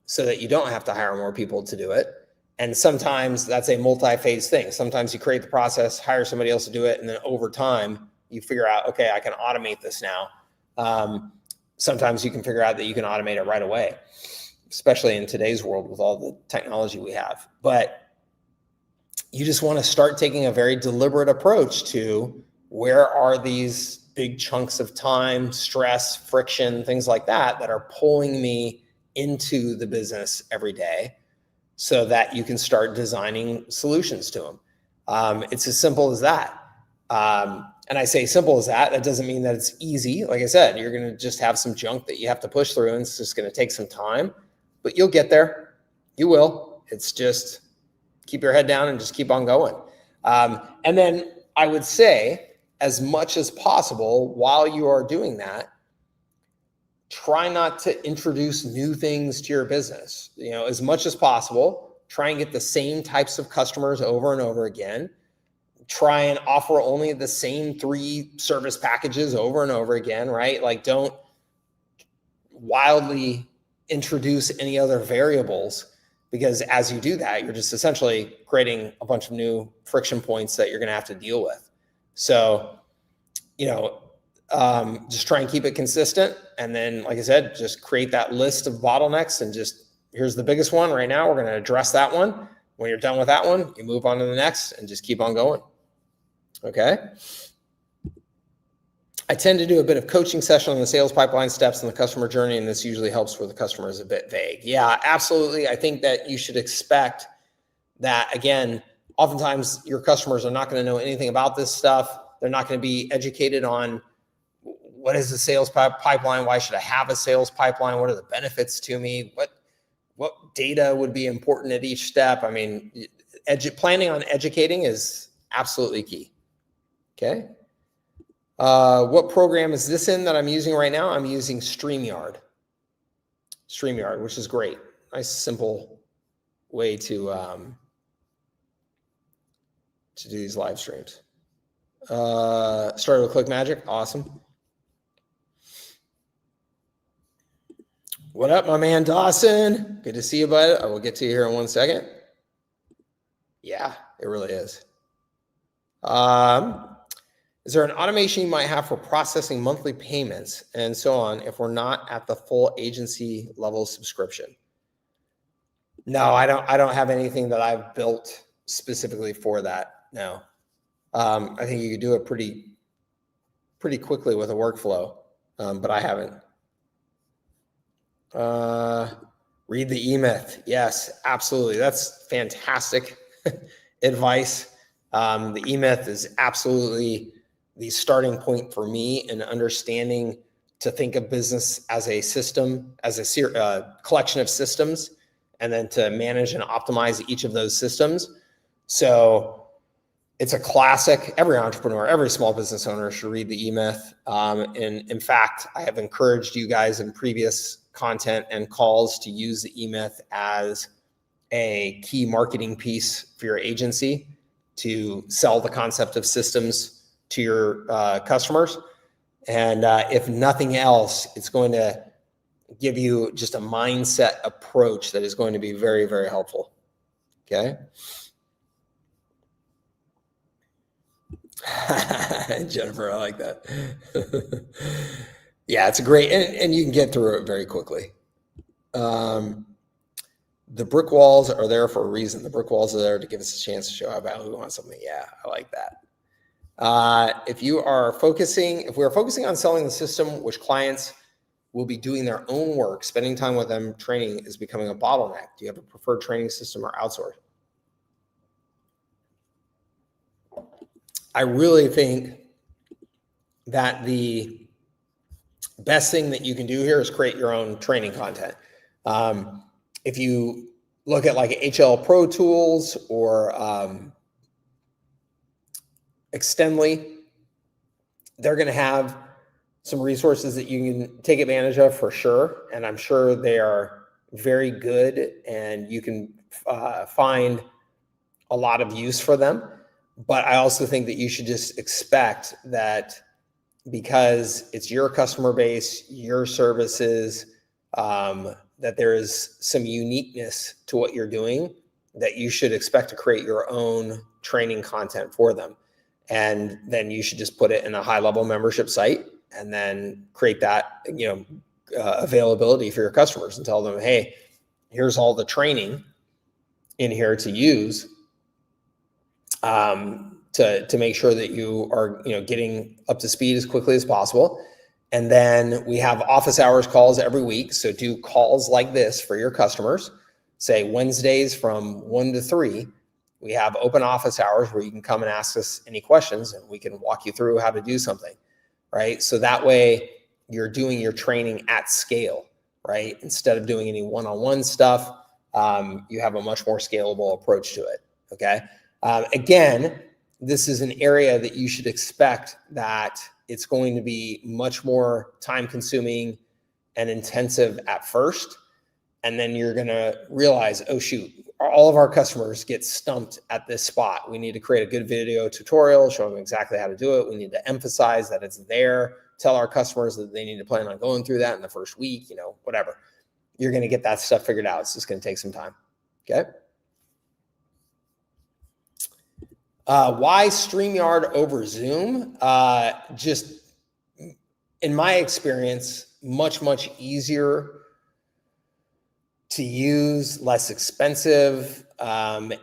so that you don't have to hire more people to do it. And sometimes that's a multi-phase thing. Sometimes you create the process, hire somebody else to do it, and then over time you figure out, okay, I can automate this now. Sometimes you can figure out that you can automate it right away, especially in today's world with all the technology we have. But you just want to start taking a very deliberate approach to where are these big chunks of time, stress, friction, things like that are pulling me into the business every day, so that you can start designing solutions to them. It's as simple as that. And I say simple as that. That doesn't mean that it's easy. Like I said, you're going to just have some junk that you have to push through, and it's just going to take some time, but you'll get there. You will. It's just keep your head down and just keep on going. And then I would say, as much as possible, while you are doing that, try not to introduce new things to your business. As much as possible, try and get the same types of customers over and over again. Try and offer only the same 3 service packages over and over again, right? Like, don't wildly introduce any other variables, because as you do that, you're just essentially creating a bunch of new friction points that you're going to have to deal with. So, just try and keep it consistent. And then, like I said, just create that list of bottlenecks and just, here's the biggest one right now. We're going to address that one. When you're done with that one, you move on to the next and just keep on going. Okay. I tend to do a bit of coaching session on the sales pipeline steps and the customer journey, and this usually helps where the customer is a bit vague. Yeah, absolutely. I think that you should expect that. Again, oftentimes your customers are not going to know anything about this stuff. They're not going to be educated on what is the sales pipeline? Why should I have a sales pipeline? What are the benefits to me? What data would be important at each step? I mean, planning on educating is absolutely key. Okay. What program is this in that I'm using right now? I'm using Streamyard, which is great. Nice, simple way to do these live streams. Started with ClickMagic. Awesome. What up, my man Dawson? Good to see you, bud. I will get to you here in 1 second. Yeah, it really is. Is there an automation you might have for processing monthly payments and so on if we're not at the full agency level subscription? No, I don't have anything that I've built specifically for that. No. I think you could do it pretty quickly with a workflow, but I haven't. Read the E-Myth. Yes, absolutely. That's fantastic advice. The E-Myth is absolutely the starting point for me in understanding to think of business as a system, as a collection of systems, and then to manage and optimize each of those systems. So it's a classic. Every entrepreneur, every small business owner should read the E-Myth. And in fact, I have encouraged you guys in previous content and calls to use the E-Myth as a key marketing piece for your agency to sell the concept of systems to your customers. And if nothing else, it's going to give you just a mindset approach that is going to be very, very helpful. Okay. Jennifer, I like that. Yeah, it's a great, and you can get through it very quickly. The brick walls are there for a reason. The brick walls are there to give us a chance to show how badly we want something. Yeah, I like that. If we are focusing on selling the system, which clients will be doing their own work, spending time with them, training is becoming a bottleneck. Do you have a preferred training system or outsource? I really think that the best thing that you can do here is create your own training content. If you look at like HL Pro Tools or Extendly, they're going to have some resources that you can take advantage of for sure. And I'm sure they are very good and you can find a lot of use for them. But I also think that you should just expect that because it's your customer base, your services, that there is some uniqueness to what you're doing, that you should expect to create your own training content for them. And then you should just put it in a HighLevel membership site and then create that, availability for your customers and tell them, hey, here's all the training in here to use to make sure that you are, getting up to speed as quickly as possible. And then we have office hours calls every week. So do calls like this for your customers. Say Wednesdays from 1 to 3, we have open office hours where you can come and ask us any questions and we can walk you through how to do something, right? So that way you're doing your training at scale, right? Instead of doing any one-on-one stuff, you have a much more scalable approach to it, okay? Again, this is an area that you should expect that it's going to be much more time consuming and intensive at first. And then you're going to realize, oh shoot, all of our customers get stumped at this spot. We need to create a good video tutorial, show them exactly how to do it. We need to emphasize that it's there, tell our customers that they need to plan on going through that in the first week, whatever. You're going to get that stuff figured out. It's just going to take some time. Okay. Why Streamyard over Zoom? Just in my experience, much, much easier to use, less expensive. And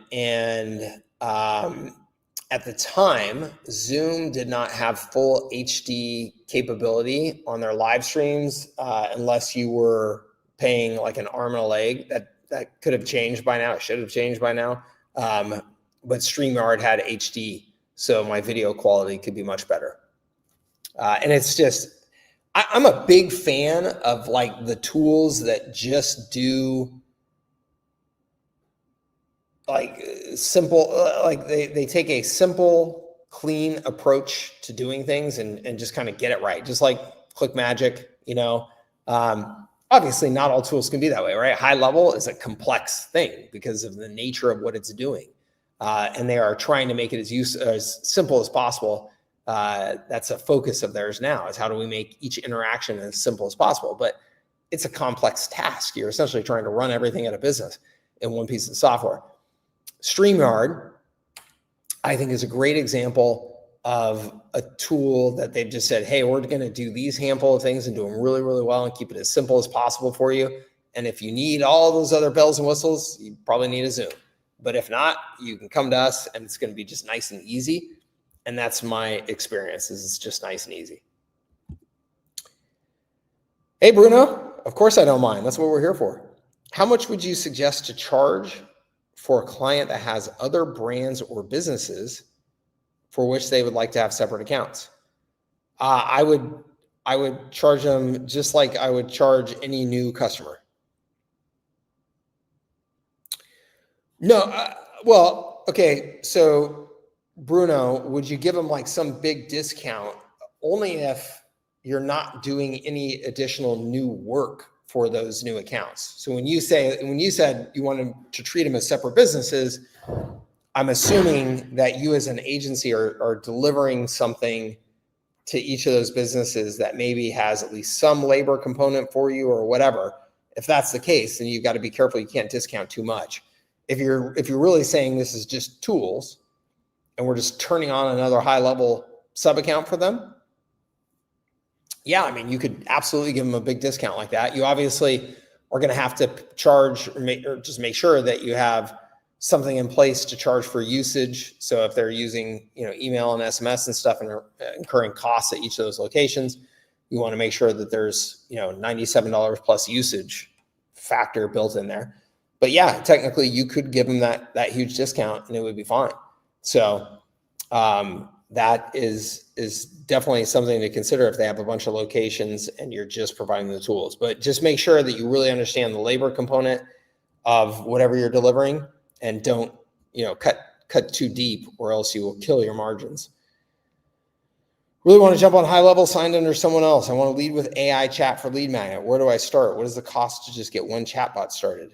at the time, Zoom did not have full HD capability on their live streams unless you were paying like an arm and a leg. That could have changed by now. It should have changed by now. But Streamyard had HD, so my video quality could be much better. And it's just, I'm a big fan of like the tools that just do like simple, like they take a simple, clean approach to doing things and just kind of get it right. Just like ClickMagic, obviously not all tools can be that way, right? HighLevel is a complex thing because of the nature of what it's doing. And they are trying to make it as simple as possible. That's a focus of theirs now, is how do we make each interaction as simple as possible? But it's a complex task. You're essentially trying to run everything at a business in one piece of software. Streamyard, I think, is a great example of a tool that they've just said, hey, we're going to do these handful of things and do them really, really well and keep it as simple as possible for you. And if you need all those other bells and whistles, you probably need a Zoom. But if not, you can come to us and it's going to be just nice and easy. And that's my experience, is it's just nice and easy. Hey, Bruno, of course I don't mind. That's what we're here for. How much would you suggest to charge for a client that has other brands or businesses for which they would like to have separate accounts? I would charge them just like I would charge any new customer. No, well, okay, so Bruno, would you give them like some big discount? Only if you're not doing any additional new work for those new accounts. So when you said you wanted to treat them as separate businesses, I'm assuming that you as an agency are delivering something to each of those businesses that maybe has at least some labor component for you or whatever. If that's the case, then you've got to be careful. You can't discount too much. If you're really saying this is just tools and we're just turning on another high-level sub account for them, yeah, I mean, you could absolutely give them a big discount like that. You obviously are going to have to charge or just make sure that you have something in place to charge for usage. So if they're using, email and SMS and stuff and are incurring costs at each of those locations, you want to make sure that there's, $97 plus usage factor built in there. But yeah, technically you could give them that huge discount and it would be fine. So that is definitely something to consider if they have a bunch of locations and you're just providing the tools. But just make sure that you really understand the labor component of whatever you're delivering, and don't cut too deep, or else you will kill your margins. Really want to jump on HighLevel, signed under someone else. I want to lead with AI chat for lead magnet. Where do I start? What is the cost to just get one chatbot started?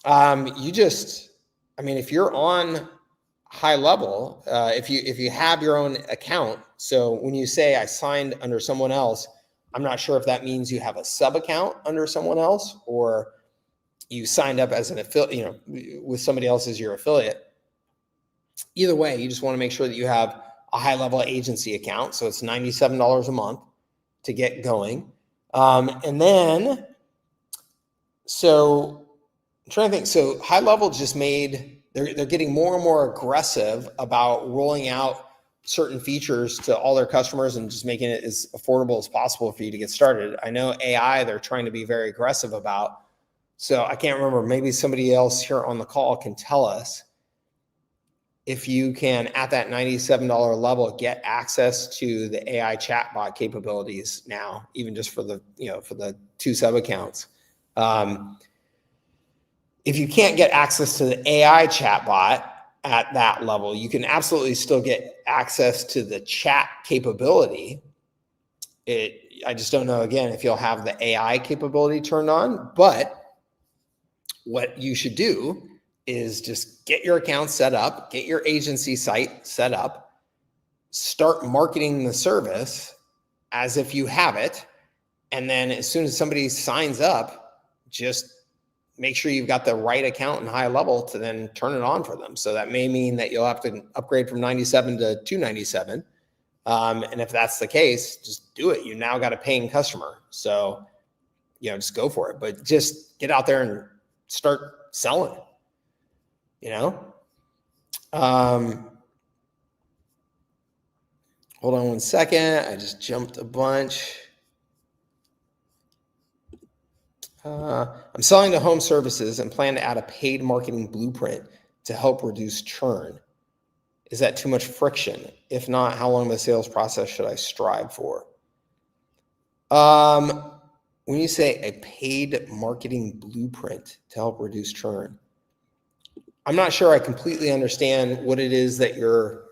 If you're on HighLevel, if you have your own account, so when you say I signed under someone else, I'm not sure if that means you have a sub account under someone else, or you signed up as an affiliate, with somebody else as your affiliate. Either way, you just want to make sure that you have a HighLevel agency account. So it's $97 a month to get going. And then, so I'm trying to think. So HighLevel just they're getting more and more aggressive about rolling out certain features to all their customers and just making it as affordable as possible for you to get started. I know AI, they're trying to be very aggressive about. So I can't remember, maybe somebody else here on the call can tell us if you can, at that $97 level, get access to the AI chatbot capabilities now, even just for the 2 sub accounts. If you can't get access to the AI chatbot at that level, you can absolutely still get access to the chat capability. I just don't know, again, if you'll have the AI capability turned on, but what you should do is just get your account set up, get your agency site set up, start marketing the service as if you have it. And then as soon as somebody signs up, just make sure you've got the right account in HighLevel to then turn it on for them. So that may mean that you'll have to upgrade from 97 to 297. And if that's the case, just do it. You now got a paying customer. So, just go for it, but just get out there and start selling, hold on one second. I just jumped a bunch. I'm selling to home services and plan to add a paid marketing blueprint to help reduce churn. Is that too much friction? If not, how long of a sales process should I strive for? When you say a paid marketing blueprint to help reduce churn, I'm not sure I completely understand what it is that you're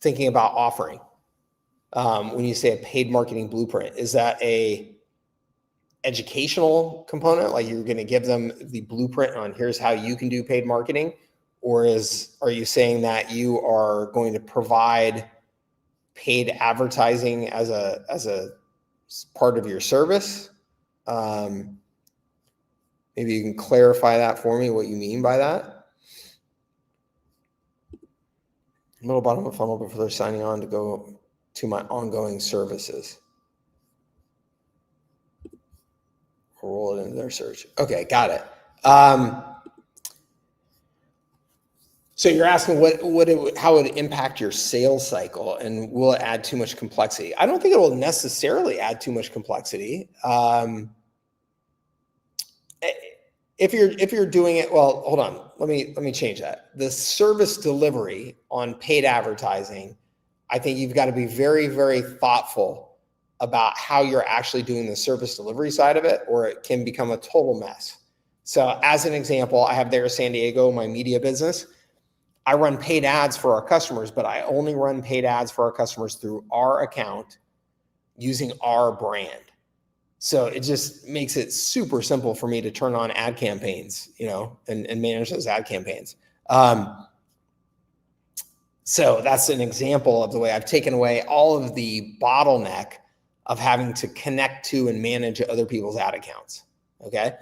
thinking about offering. When you say a paid marketing blueprint, is that a educational component? Like you're going to give them the blueprint on here's how you can do paid marketing? Or are you saying that you are going to provide paid advertising as a part of your service? Maybe you can clarify that for me, what you mean by that. Middle bottom of funnel before they're signing on to go to my ongoing services. Roll it into their search. Okay, got it. So you're asking how it would impact your sales cycle, and will it add too much complexity? I don't think it will necessarily add too much complexity. If you're doing it, well, hold on. Let me change that. The service delivery on paid advertising, I think you've got to be very, very thoughtful about how you're actually doing the service delivery side of it, or it can become a total mess. So as an example, I have there San Diego, my media business. I run paid ads for our customers, but I only run paid ads for our customers through our account using our brand. So it just makes it super simple for me to turn on ad campaigns, and manage those ad campaigns. So that's an example of the way I've taken away all of the bottleneck of having to connect to and manage other people's ad accounts. Okay.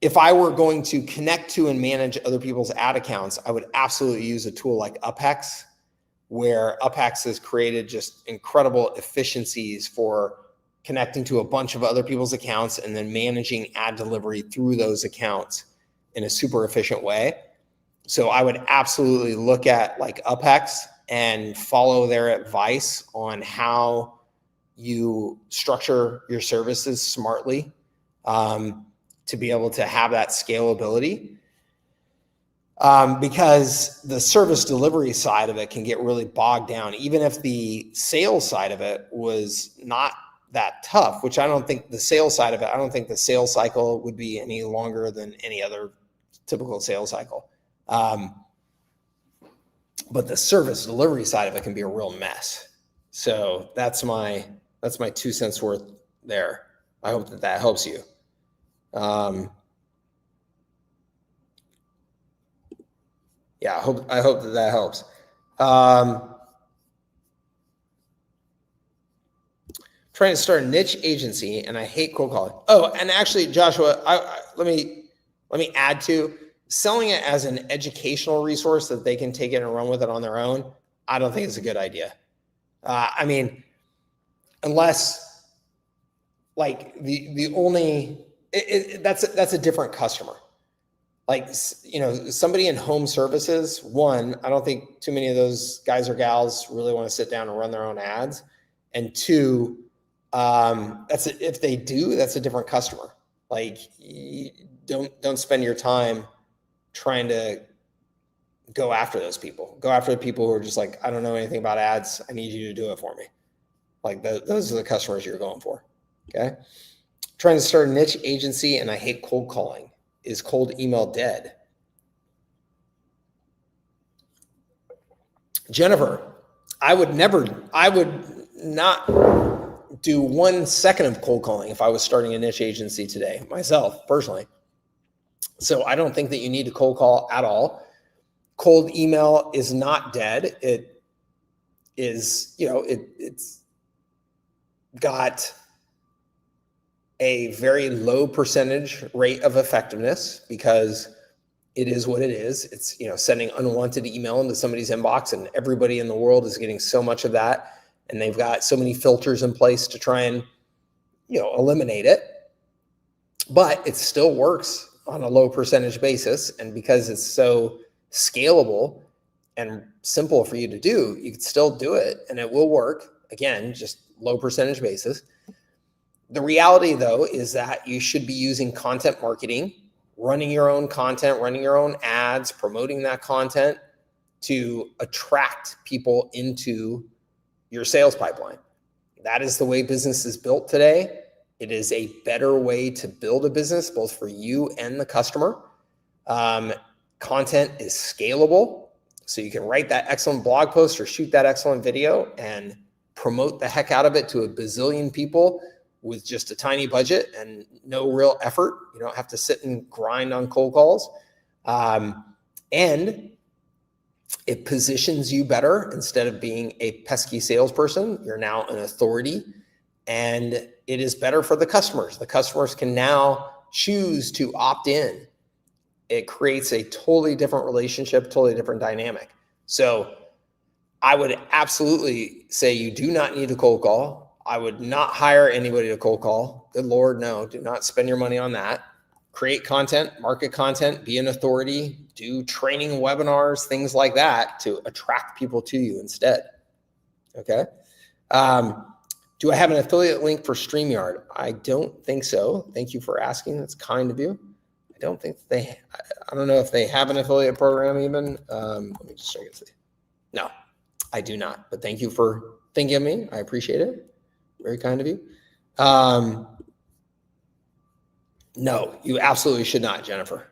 if I were going to connect to and manage other people's ad accounts, I would absolutely use a tool like UpHex, where UpHex has created just incredible efficiencies for connecting to a bunch of other people's accounts and then managing ad delivery through those accounts in a super efficient way. So I would absolutely look at like UpHex and follow their advice on how you structure your services smartly to be able to have that scalability. Because the service delivery side of it can get really bogged down, even if the sales side of it was not that tough, which I don't think the sales side of it, I don't think the sales cycle would be any longer than any other typical sales cycle. But the service delivery side of it can be a real mess. So that's my 2 cents worth there. I hope that helps you. Yeah, I hope that helps. Trying to start a niche agency, and I hate cold calling. Oh, and actually, Joshua, let me add to selling it as an educational resource that they can take it and run with it on their own. I don't think it's a good idea. I mean, unless like the only that's a different customer. Like, you know, somebody in home services, one, I don't think too many of those guys or gals really want to sit down and run their own ads. And two, if they do, that's a different customer. Like, don't spend your time trying to go after those people. Go after the people who are just like, I don't know anything about ads. I need you to do it for me. Like those are the customers you're going for. Okay. Trying to start a niche agency, and I hate cold calling. Is cold email dead? Jennifer, I would not do 1 second of cold calling if I was starting a niche agency today, myself, personally. So I don't think that you need to cold call at all. Cold email is not dead. It is, you know, it's got a very low percentage rate of effectiveness because it is what it is. It's, you know, sending unwanted email into somebody's inbox, and everybody in the world is getting so much of that. And they've got so many filters in place to try and, you know, eliminate it. But it still works on a low percentage basis. And because it's so scalable and simple for you to do, you can still do it and it will work. Again, just low percentage basis. The reality, though, is that you should be using content marketing, running your own content, running your own ads, promoting that content to attract people into your sales pipeline. That is the way business is built today. It is a better way to build a business, both for you and the customer. Content is scalable, so you can write that excellent blog post or shoot that excellent video and promote the heck out of it to a bazillion people with just a tiny budget and no real effort. You don't have to sit and grind on cold calls. And it positions you better. Instead of being a pesky salesperson, you're now an authority, and it is better for the customers. The customers can now choose to opt in. It creates a totally different relationship, totally different dynamic. So I would absolutely say you do not need to cold call. I would not hire anybody to cold call. Good Lord, no, do not spend your money on that. Create content, market content, be an authority, do training webinars, things like that to attract people to you instead. Okay. Do I have an affiliate link for Streamyard? I don't think so. Thank you for asking. That's kind of you. I don't think I don't know if they have an affiliate program even. Let me just check and see. No, I do not, but thank you for thinking of me. I appreciate it. Very kind of you. No, you absolutely should not, Jennifer.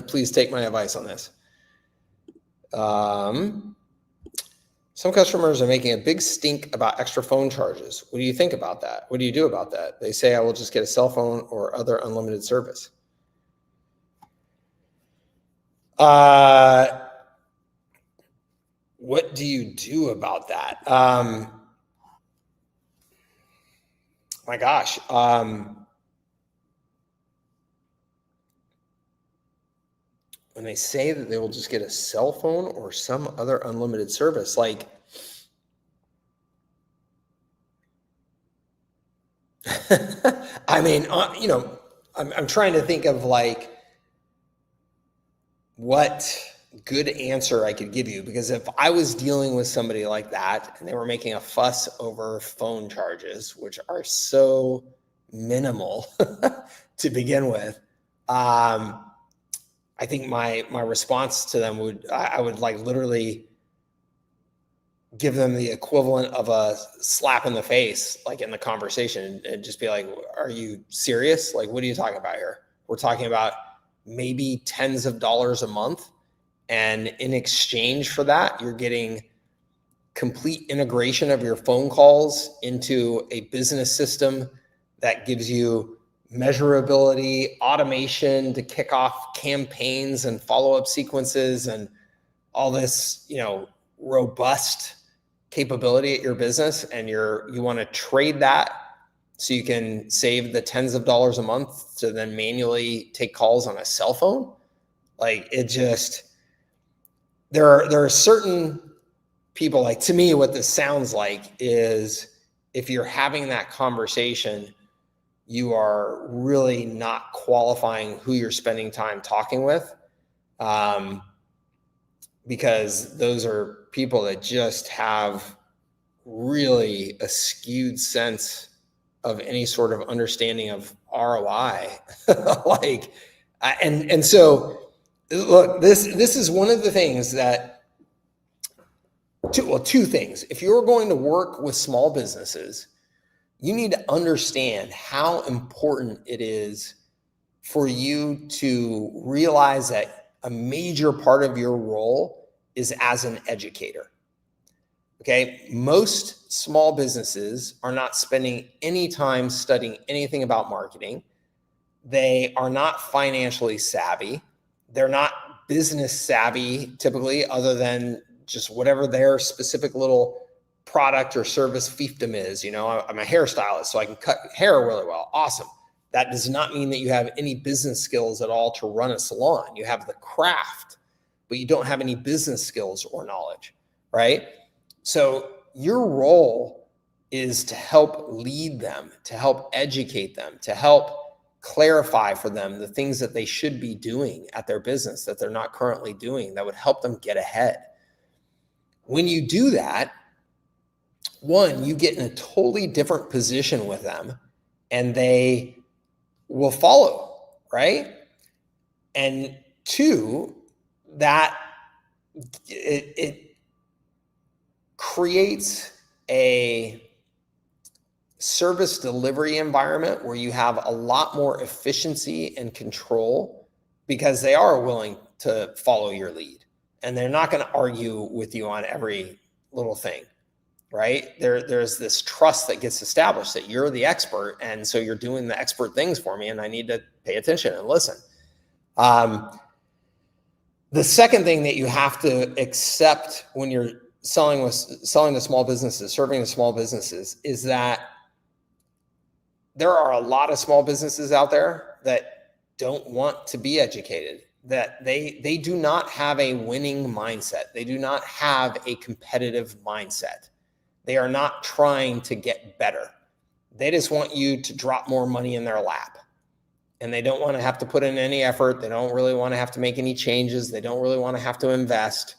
Please take my advice on this. Some customers are making a big stink about extra phone charges. What do you think about that? What do you do about that? They say, I will just get a cell phone or other unlimited service. What do you do about that? My gosh. when they say that they will just get a cell phone or some other unlimited service, like, I mean, I'm trying to think of like what good answer I could give you, because if I was dealing with somebody like that and they were making a fuss over phone charges, which are so minimal to begin with, I think my response to them I would like literally give them the equivalent of a slap in the face, like in the conversation, and just be like, are you serious? Like, what are you talking about here? We're talking about maybe tens of dollars a month. And in exchange for that, you're getting complete integration of your phone calls into a business system that gives you measurability, automation to kick off campaigns and follow-up sequences and all this, robust capability at your business. And you want to trade that so you can save the tens of dollars a month to then manually take calls on a cell phone. Like, it just, there are certain people, like, to me, what this sounds like is if you're having that conversation, you are really not qualifying who you're spending time talking with, because those are people that just have really a skewed sense of any sort of understanding of ROI. Like, and so look, this is one of the things that, two things. If you're going to work with small businesses, you need to understand how important it is for you to realize that a major part of your role is as an educator. Okay, most small businesses are not spending any time studying anything about marketing. They are not financially savvy. They're not business savvy typically, other than just whatever their specific little product or service fiefdom is. I'm a hairstylist, so I can cut hair really well. Awesome. That does not mean that you have any business skills at all to run a salon. You have the craft, but you don't have any business skills or knowledge, right? So your role is to help lead them, to help educate them, to help clarify for them the things that they should be doing at their business that they're not currently doing that would help them get ahead. When you do that, one, you get in a totally different position with them and they will follow, right? And two, that it creates a service delivery environment where you have a lot more efficiency and control, because they are willing to follow your lead and they're not going to argue with you on every little thing, right? There's this trust that gets established that you're the expert, and so you're doing the expert things for me and I need to pay attention and listen. The second thing that you have to accept when you're selling to small businesses, serving to small businesses, is that there are a lot of small businesses out there that don't want to be educated, that they do not have a winning mindset. They do not have a competitive mindset. They are not trying to get better. They just want you to drop more money in their lap. And they don't want to have to put in any effort. They don't really want to have to make any changes. They don't really want to have to invest.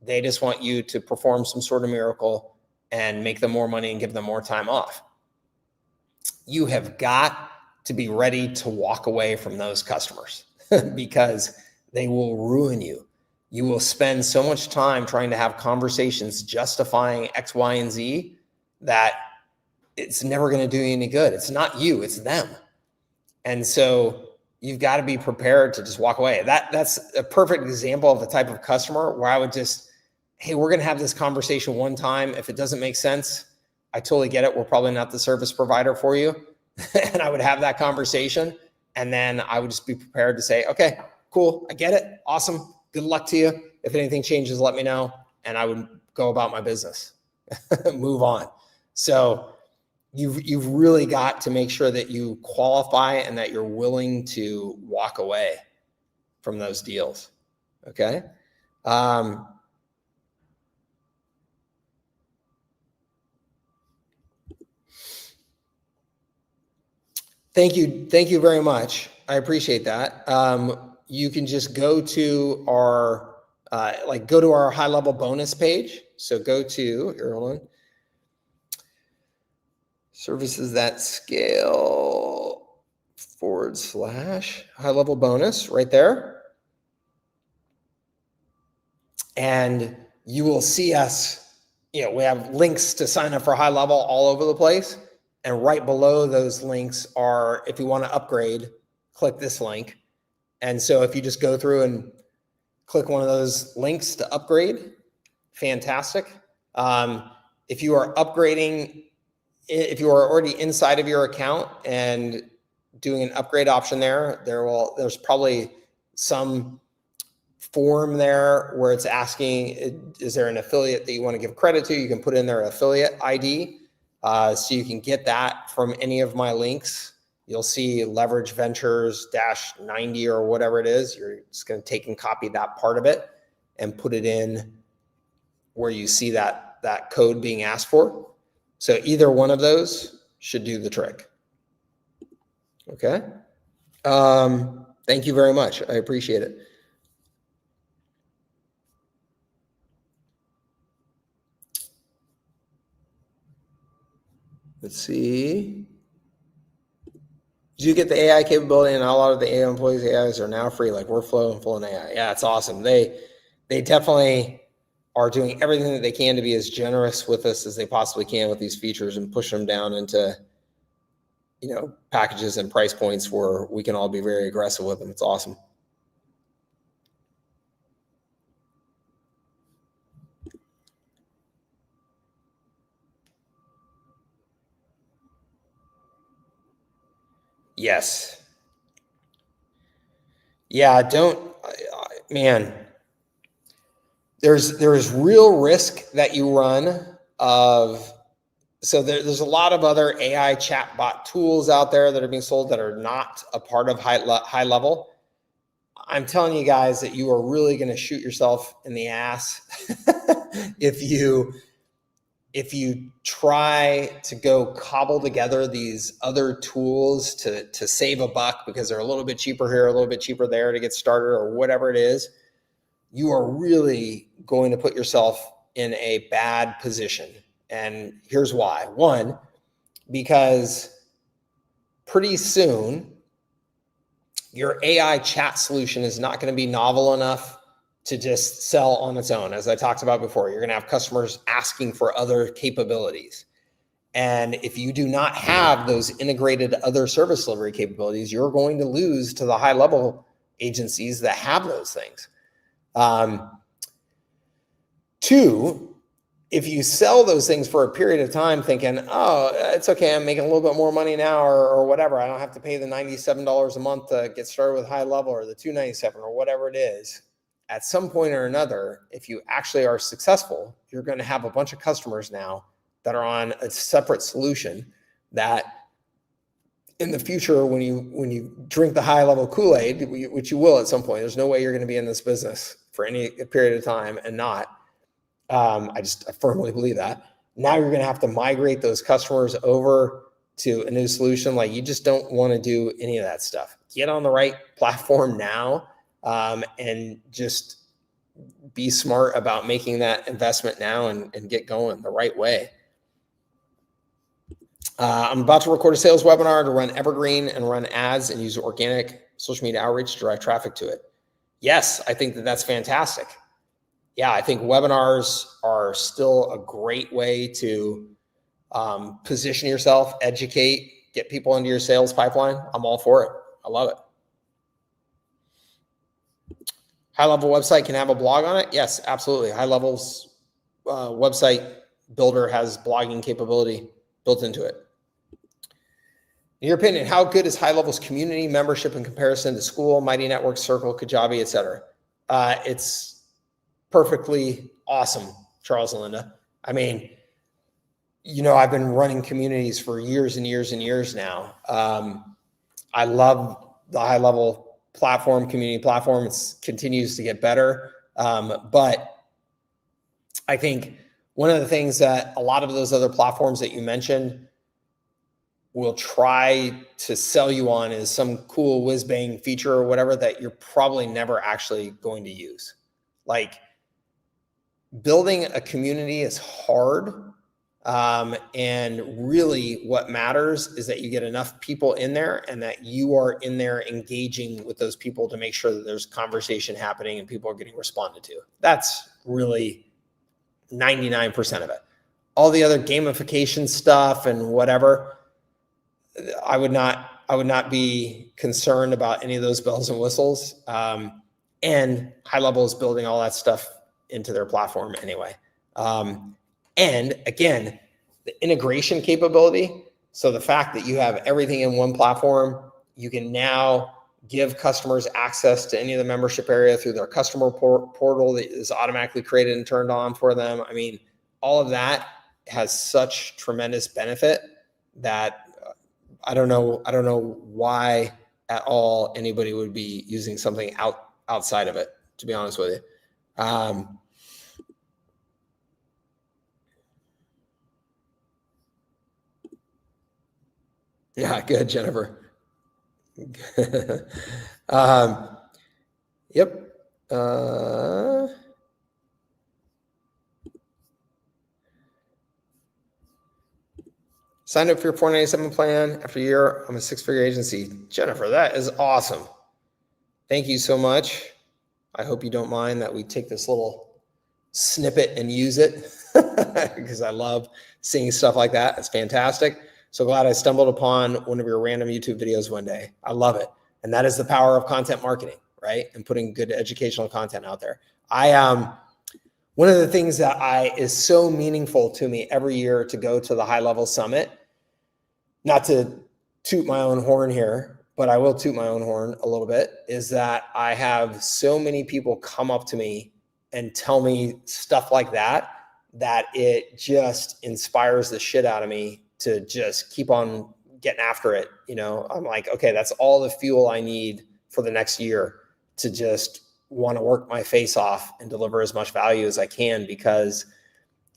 They just want you to perform some sort of miracle and make them more money and give them more time off. You have got to be ready to walk away from those customers because they will ruin you. You will spend so much time trying to have conversations justifying X, Y, and Z that it's never going to do you any good. It's not you, it's them. And so you've got to be prepared to just walk away. That's a perfect example of the type of customer where I would just, hey, we're going to have this conversation one time. If it doesn't make sense, I totally get it. We're probably not the service provider for you. And I would have that conversation. And then I would just be prepared to say, okay, cool. I get it. Awesome. Good luck to you. If anything changes, let me know. And I would go about my business, move on. So you've really got to make sure that you qualify and that you're willing to walk away from those deals. Okay. Thank you very much. I appreciate that. You can just go to our HighLevel bonus page. So go to here, hold on. Services that scale / HighLevel bonus right there. And you will see us, we have links to sign up for HighLevel all over the place. And right below those links are, if you want to upgrade, click this link. And so if you just go through and click one of those links to upgrade, fantastic. If you are upgrading, if you are already inside of your account and doing an upgrade option there's probably some form there where it's asking, is there an affiliate that you want to give credit to? You can put in their affiliate ID. So you can get that from any of my links. You'll see Leverage Ventures -90 or whatever it is. You're just going to take and copy that part of it and put it in where you see that code being asked for. So either one of those should do the trick. Okay. Thank you very much. I appreciate it. Let's see. Did you get the AI capability? And a lot of the AI employees' AIs are now free, like Workflow and Full and AI. Yeah, it's awesome. They definitely are doing everything that they can to be as generous with us as they possibly can with these features and push them down into, packages and price points where we can all be very aggressive with them. It's awesome. Yes. Yeah, man, there's real risk that you run so there's a lot of other AI chatbot tools out there that are being sold that are not a part of HighLevel. I'm telling you guys that you are really going to shoot yourself in the ass if you try to go cobble together these other tools to save a buck because they're a little bit cheaper here, a little bit cheaper there to get started or whatever it is. You are really going to put yourself in a bad position. And here's why. One, because pretty soon your AI chat solution is not going to be novel enough to just sell on its own. As I talked about before, you're going to have customers asking for other capabilities. And if you do not have those integrated other service delivery capabilities, you're going to lose to the HighLevel agencies that have those things. Two, if you sell those things for a period of time thinking, oh, it's okay, I'm making a little bit more money now or whatever, I don't have to pay the $97 a month to get started with HighLevel or the $297 or whatever it is, at some point or another, if you actually are successful, you're going to have a bunch of customers now that are on a separate solution that in the future, when you drink the HighLevel Kool-Aid, which you will at some point, there's no way you're going to be in this business for any period of time and not. I firmly believe that. Now you're going to have to migrate those customers over to a new solution. Like, you just don't want to do any of that stuff. Get on the right platform now. And just be smart about making that investment now and get going the right way. I'm about to record a sales webinar to run evergreen and run ads and use organic social media outreach to drive traffic to it. Yes, I think that's fantastic. Yeah, I think webinars are still a great way to position yourself, educate, get people into your sales pipeline. I'm all for it. I love it. HighLevel website can have a blog on it? Yes, absolutely. HighLevel's website builder has blogging capability built into it. In your opinion, how good is HighLevel's community membership in comparison to School, Mighty Network, Circle, Kajabi, et cetera? It's perfectly awesome, Charles and Linda. I mean, I've been running communities for years and years and years now. I love the HighLevel platform, community platform. It continues to get better. But I think one of the things that a lot of those other platforms that you mentioned will try to sell you on is some cool whiz bang feature or whatever that you're probably never actually going to use. Like, building a community is hard. And really what matters is that you get enough people in there and that you are in there engaging with those people to make sure that there's conversation happening and people are getting responded to. That's really 99% of it. All the other gamification stuff and whatever, I would not be concerned about any of those bells and whistles. And HighLevel is building all that stuff into their platform anyway. And again, the integration capability. So the fact that you have everything in one platform, you can now give customers access to any of the membership area through their customer portal that is automatically created and turned on for them. I mean, all of that has such tremendous benefit that I don't know why at all anybody would be using something outside of it, to be honest with you. Yeah, good, Jennifer. Yep. Signed up for your $497 plan after a year. I'm a 6-figure agency. Jennifer, that is awesome. Thank you so much. I hope you don't mind that we take this little snippet and use it because I love seeing stuff like that. It's fantastic. So glad I stumbled upon one of your random YouTube videos one day. I love it. And that is the power of content marketing, right? And putting good educational content out there. One of the things that is so meaningful to me every year to go to the HighLevel Summit, not to toot my own horn here, but I will toot my own horn a little bit, is that I have so many people come up to me and tell me stuff like that it just inspires the shit out of me to just keep on getting after it. You know, I'm like, okay, that's all the fuel I need for the next year to just want to work my face off and deliver as much value as I can, because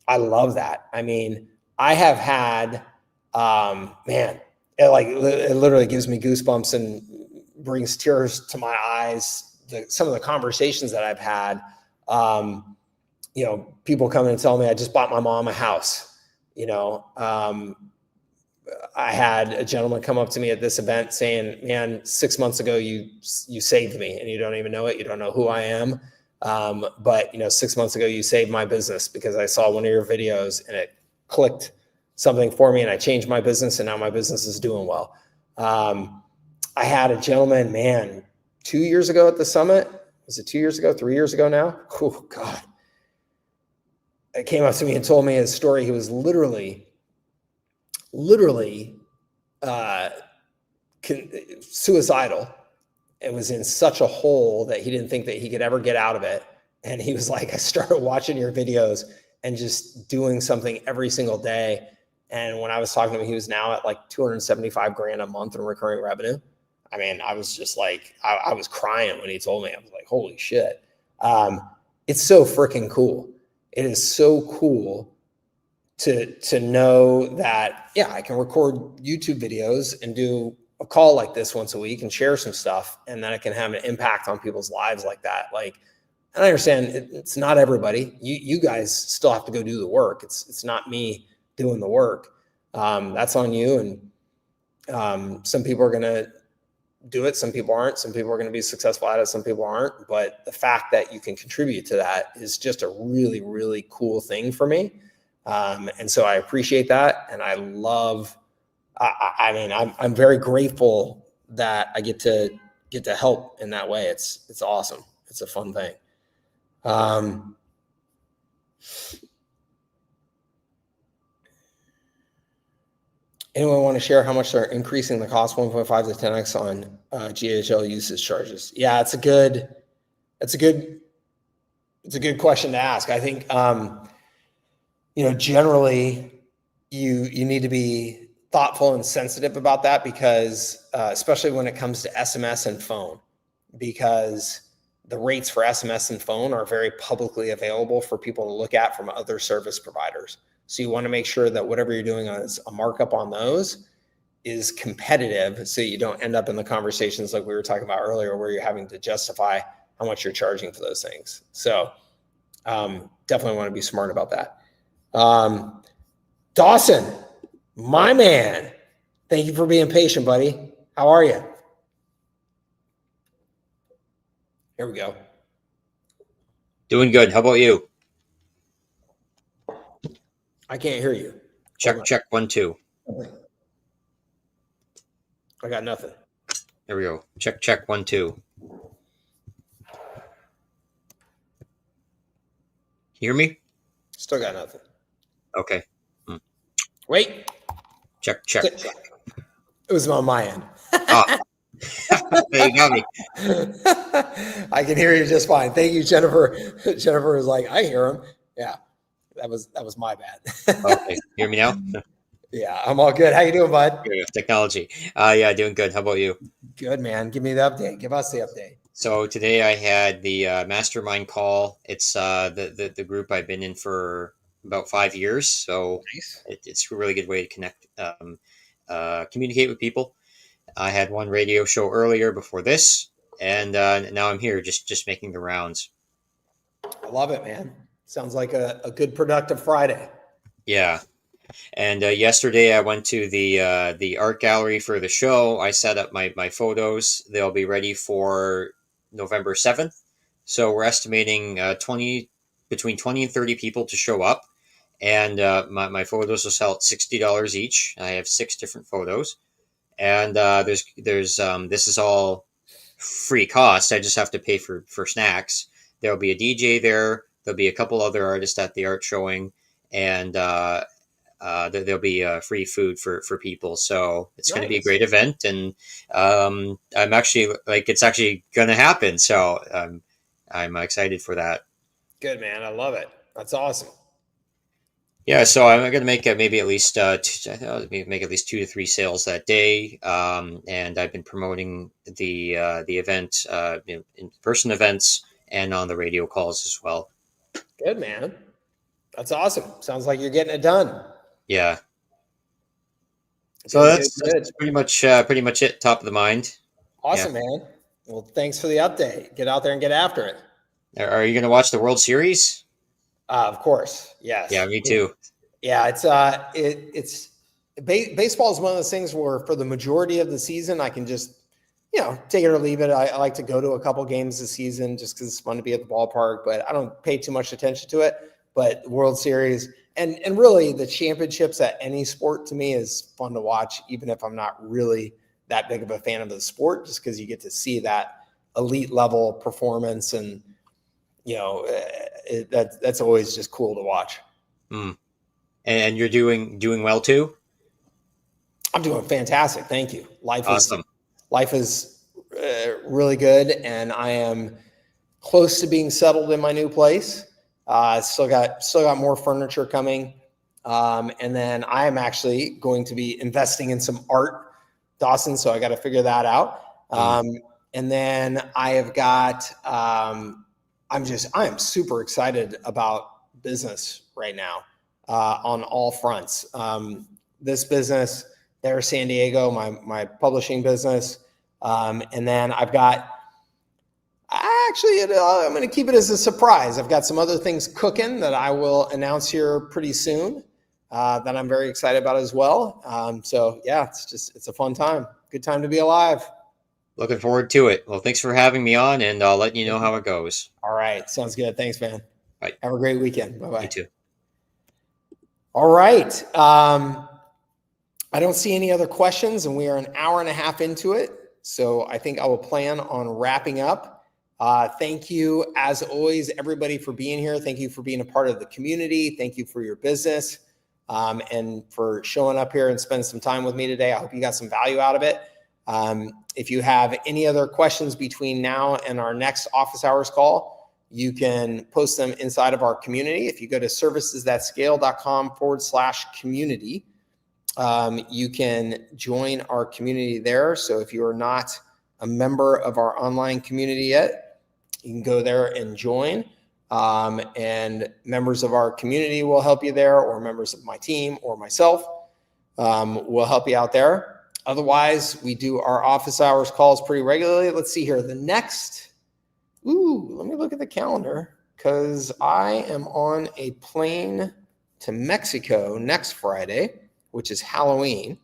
I love that. I mean, I have had, man, it literally gives me goosebumps and brings tears to my eyes. Some of the conversations that I've had, you know, people come in and tell me, I just bought my mom a house. You know, I had a gentleman come up to me at this event saying, man, 6 months ago, you saved me and you don't even know it. You don't know who I am. But you know, 6 months ago, you saved my business because I saw one of your videos and it clicked something for me and I changed my business and now my business is doing well. I had a gentleman, man, 2 years ago at the summit. Was it 2 years ago, 3 years ago now? Oh God. It came up to me and told me his story. He was literally suicidal. It was in such a hole that he didn't think that he could ever get out of it. And he was like, I started watching your videos and just doing something every single day. And when I was talking to him, he was now at like 275 grand a month in recurring revenue. I mean, I was just like, I was crying when he told me. I was like, holy shit. It's so freaking cool. It is so cool to know that, yeah, I can record YouTube videos and do a call like this once a week and share some stuff, and then it can have an impact on people's lives like that. Like, and I understand it's not everybody. You guys still have to go do the work. It's not me doing the work. That's on you. And some people are going to do it. Some people aren't. Some people are going to be successful at it. Some people aren't. But the fact that you can contribute to that is just a really, really cool thing for me. And so I appreciate that. And I love, I mean, I'm very grateful that I get to help in that way. It's awesome. It's a fun thing. Anyone want to share how much they're increasing the cost 1.5 to 10x on GHL usage charges? Yeah, it's a good question to ask. I think, generally you need to be thoughtful and sensitive about that because, especially when it comes to SMS and phone, because the rates for SMS and phone are very publicly available for people to look at from other service providers. So you want to make sure that whatever you're doing as a markup on those is competitive, so you don't end up in the conversations like we were talking about earlier where you're having to justify how much you're charging for those things. So definitely want to be smart about that. Dawson, my man, thank you for being patient, buddy. How are you? Here we go. Doing good. How about you? I can't hear you. Check 1 2. I got nothing. There we go. Check 1 2. Hear me? Still got nothing. Okay. Wait. Check. It was on my end. There you got me. I can hear you just fine. Thank you, Jennifer. Jennifer was like, I hear him. Yeah, that was my bad. Okay. Hear me now? Yeah, I'm all good. How you doing, bud? Good. Technology. Yeah, doing good. How about you? Good, man. Give me the update. Give us the update. So today I had the mastermind call. It's the group I've been in for about 5 years. So Nice. it's a really good way to connect, communicate with people. I had one radio show earlier before this, and now I'm here just making the rounds. I love it, man. Sounds like a good productive Friday. Yeah. And yesterday I went to the art gallery for the show. I set up my photos. They'll be ready for November 7th. So we're estimating between 20 and 30 people to show up. And my photos will sell at $60 each. I have 6 different photos. And there's this is all free cost. I just have to pay for snacks. There'll be a DJ there. There'll be a couple other artists at the art showing, and there'll be free food for people. So it's going to be a great event, and I'm actually it's actually going to happen. So I'm excited for that. Good, man. I love it. That's awesome. Yeah, so I'm going to make maybe at least make at least 2 to 3 sales that day, and I've been promoting the event, in-person events, and on the radio calls as well. Good, man. That's awesome. Sounds like you're getting it done. Yeah. So that's pretty much it. Top of the mind. Awesome, man. Well, thanks for the update. Get out there and get after it. Are you going to watch the World Series? Of course, yes. Yeah, me too. Yeah, it's baseball is one of those things where for the majority of the season, I can just take it or leave it. I like to go to a couple games this season just because it's fun to be at the ballpark, but I don't pay too much attention to it. But World Series and really the championships at any sport to me is fun to watch, even if I'm not really that big of a fan of the sport, just because you get to see that elite level performance and that's always just cool to watch. And you're doing well too? I'm doing fantastic. Thank you. Life is really good, and I am close to being settled in my new place. Still got more furniture coming. And then I am actually going to be investing in some art, Dawson. So I got to figure that out. And then I have got, I am super excited about business right now, on all fronts. This business there, San Diego, my publishing business. And then I've got, I'm going to keep it as a surprise. I've got some other things cooking that I will announce here pretty soon, that I'm very excited about as well. So yeah, it's a fun time. Good time to be alive. Looking forward to it. Well, thanks for having me on, and I'll let you know how it goes. All right. Sounds good. Thanks, man. Bye. Have a great weekend. Bye-bye. You too. All right. I don't see any other questions, and we are an hour and a half into it. So I think I will plan on wrapping up. Thank you, as always, everybody, for being here. Thank you for being a part of the community. Thank you for your business, and for showing up here and spending some time with me today. I hope you got some value out of it. If you have any other questions between now and our next office hours call, you can post them inside of our community. If you go to servicesthatscale.com/community, you can join our community there. So if you are not a member of our online community yet, you can go there and join. And members of our community will help you there, or members of my team or myself will help you out there. Otherwise, we do our office hours calls pretty regularly. Let's see here. The next, let me look at the calendar, because I am on a plane to Mexico next Friday, which is Halloween.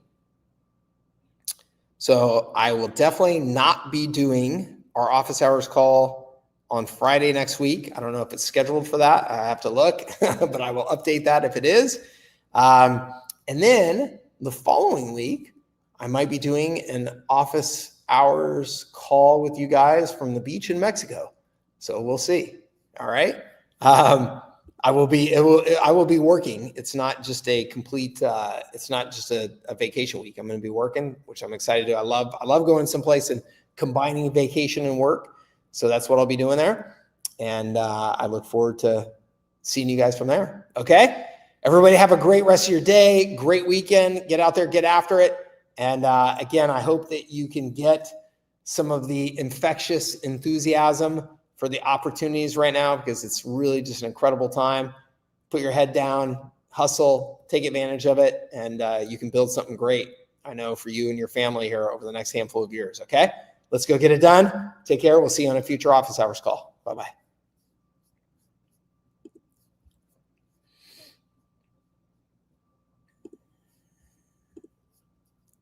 So I will definitely not be doing our office hours call on Friday next week. I don't know if it's scheduled for that. I have to look, but I will update that if it is. And then the following week, I might be doing an office hours call with you guys from the beach in Mexico. So we'll see. All right. I will be working. It's not just a complete, it's not just a vacation week. I'm going to be working, which I'm excited to do. I love going someplace and combining vacation and work. So that's what I'll be doing there. And I look forward to seeing you guys from there. Okay. Everybody have a great rest of your day. Great weekend. Get out there, get after it. And again, I hope that you can get some of the infectious enthusiasm for the opportunities right now, because it's really just an incredible time. Put your head down, hustle, take advantage of it, and you can build something great, I know, for you and your family here over the next handful of years, okay? Let's go get it done. Take care. We'll see you on a future office hours call. Bye-bye.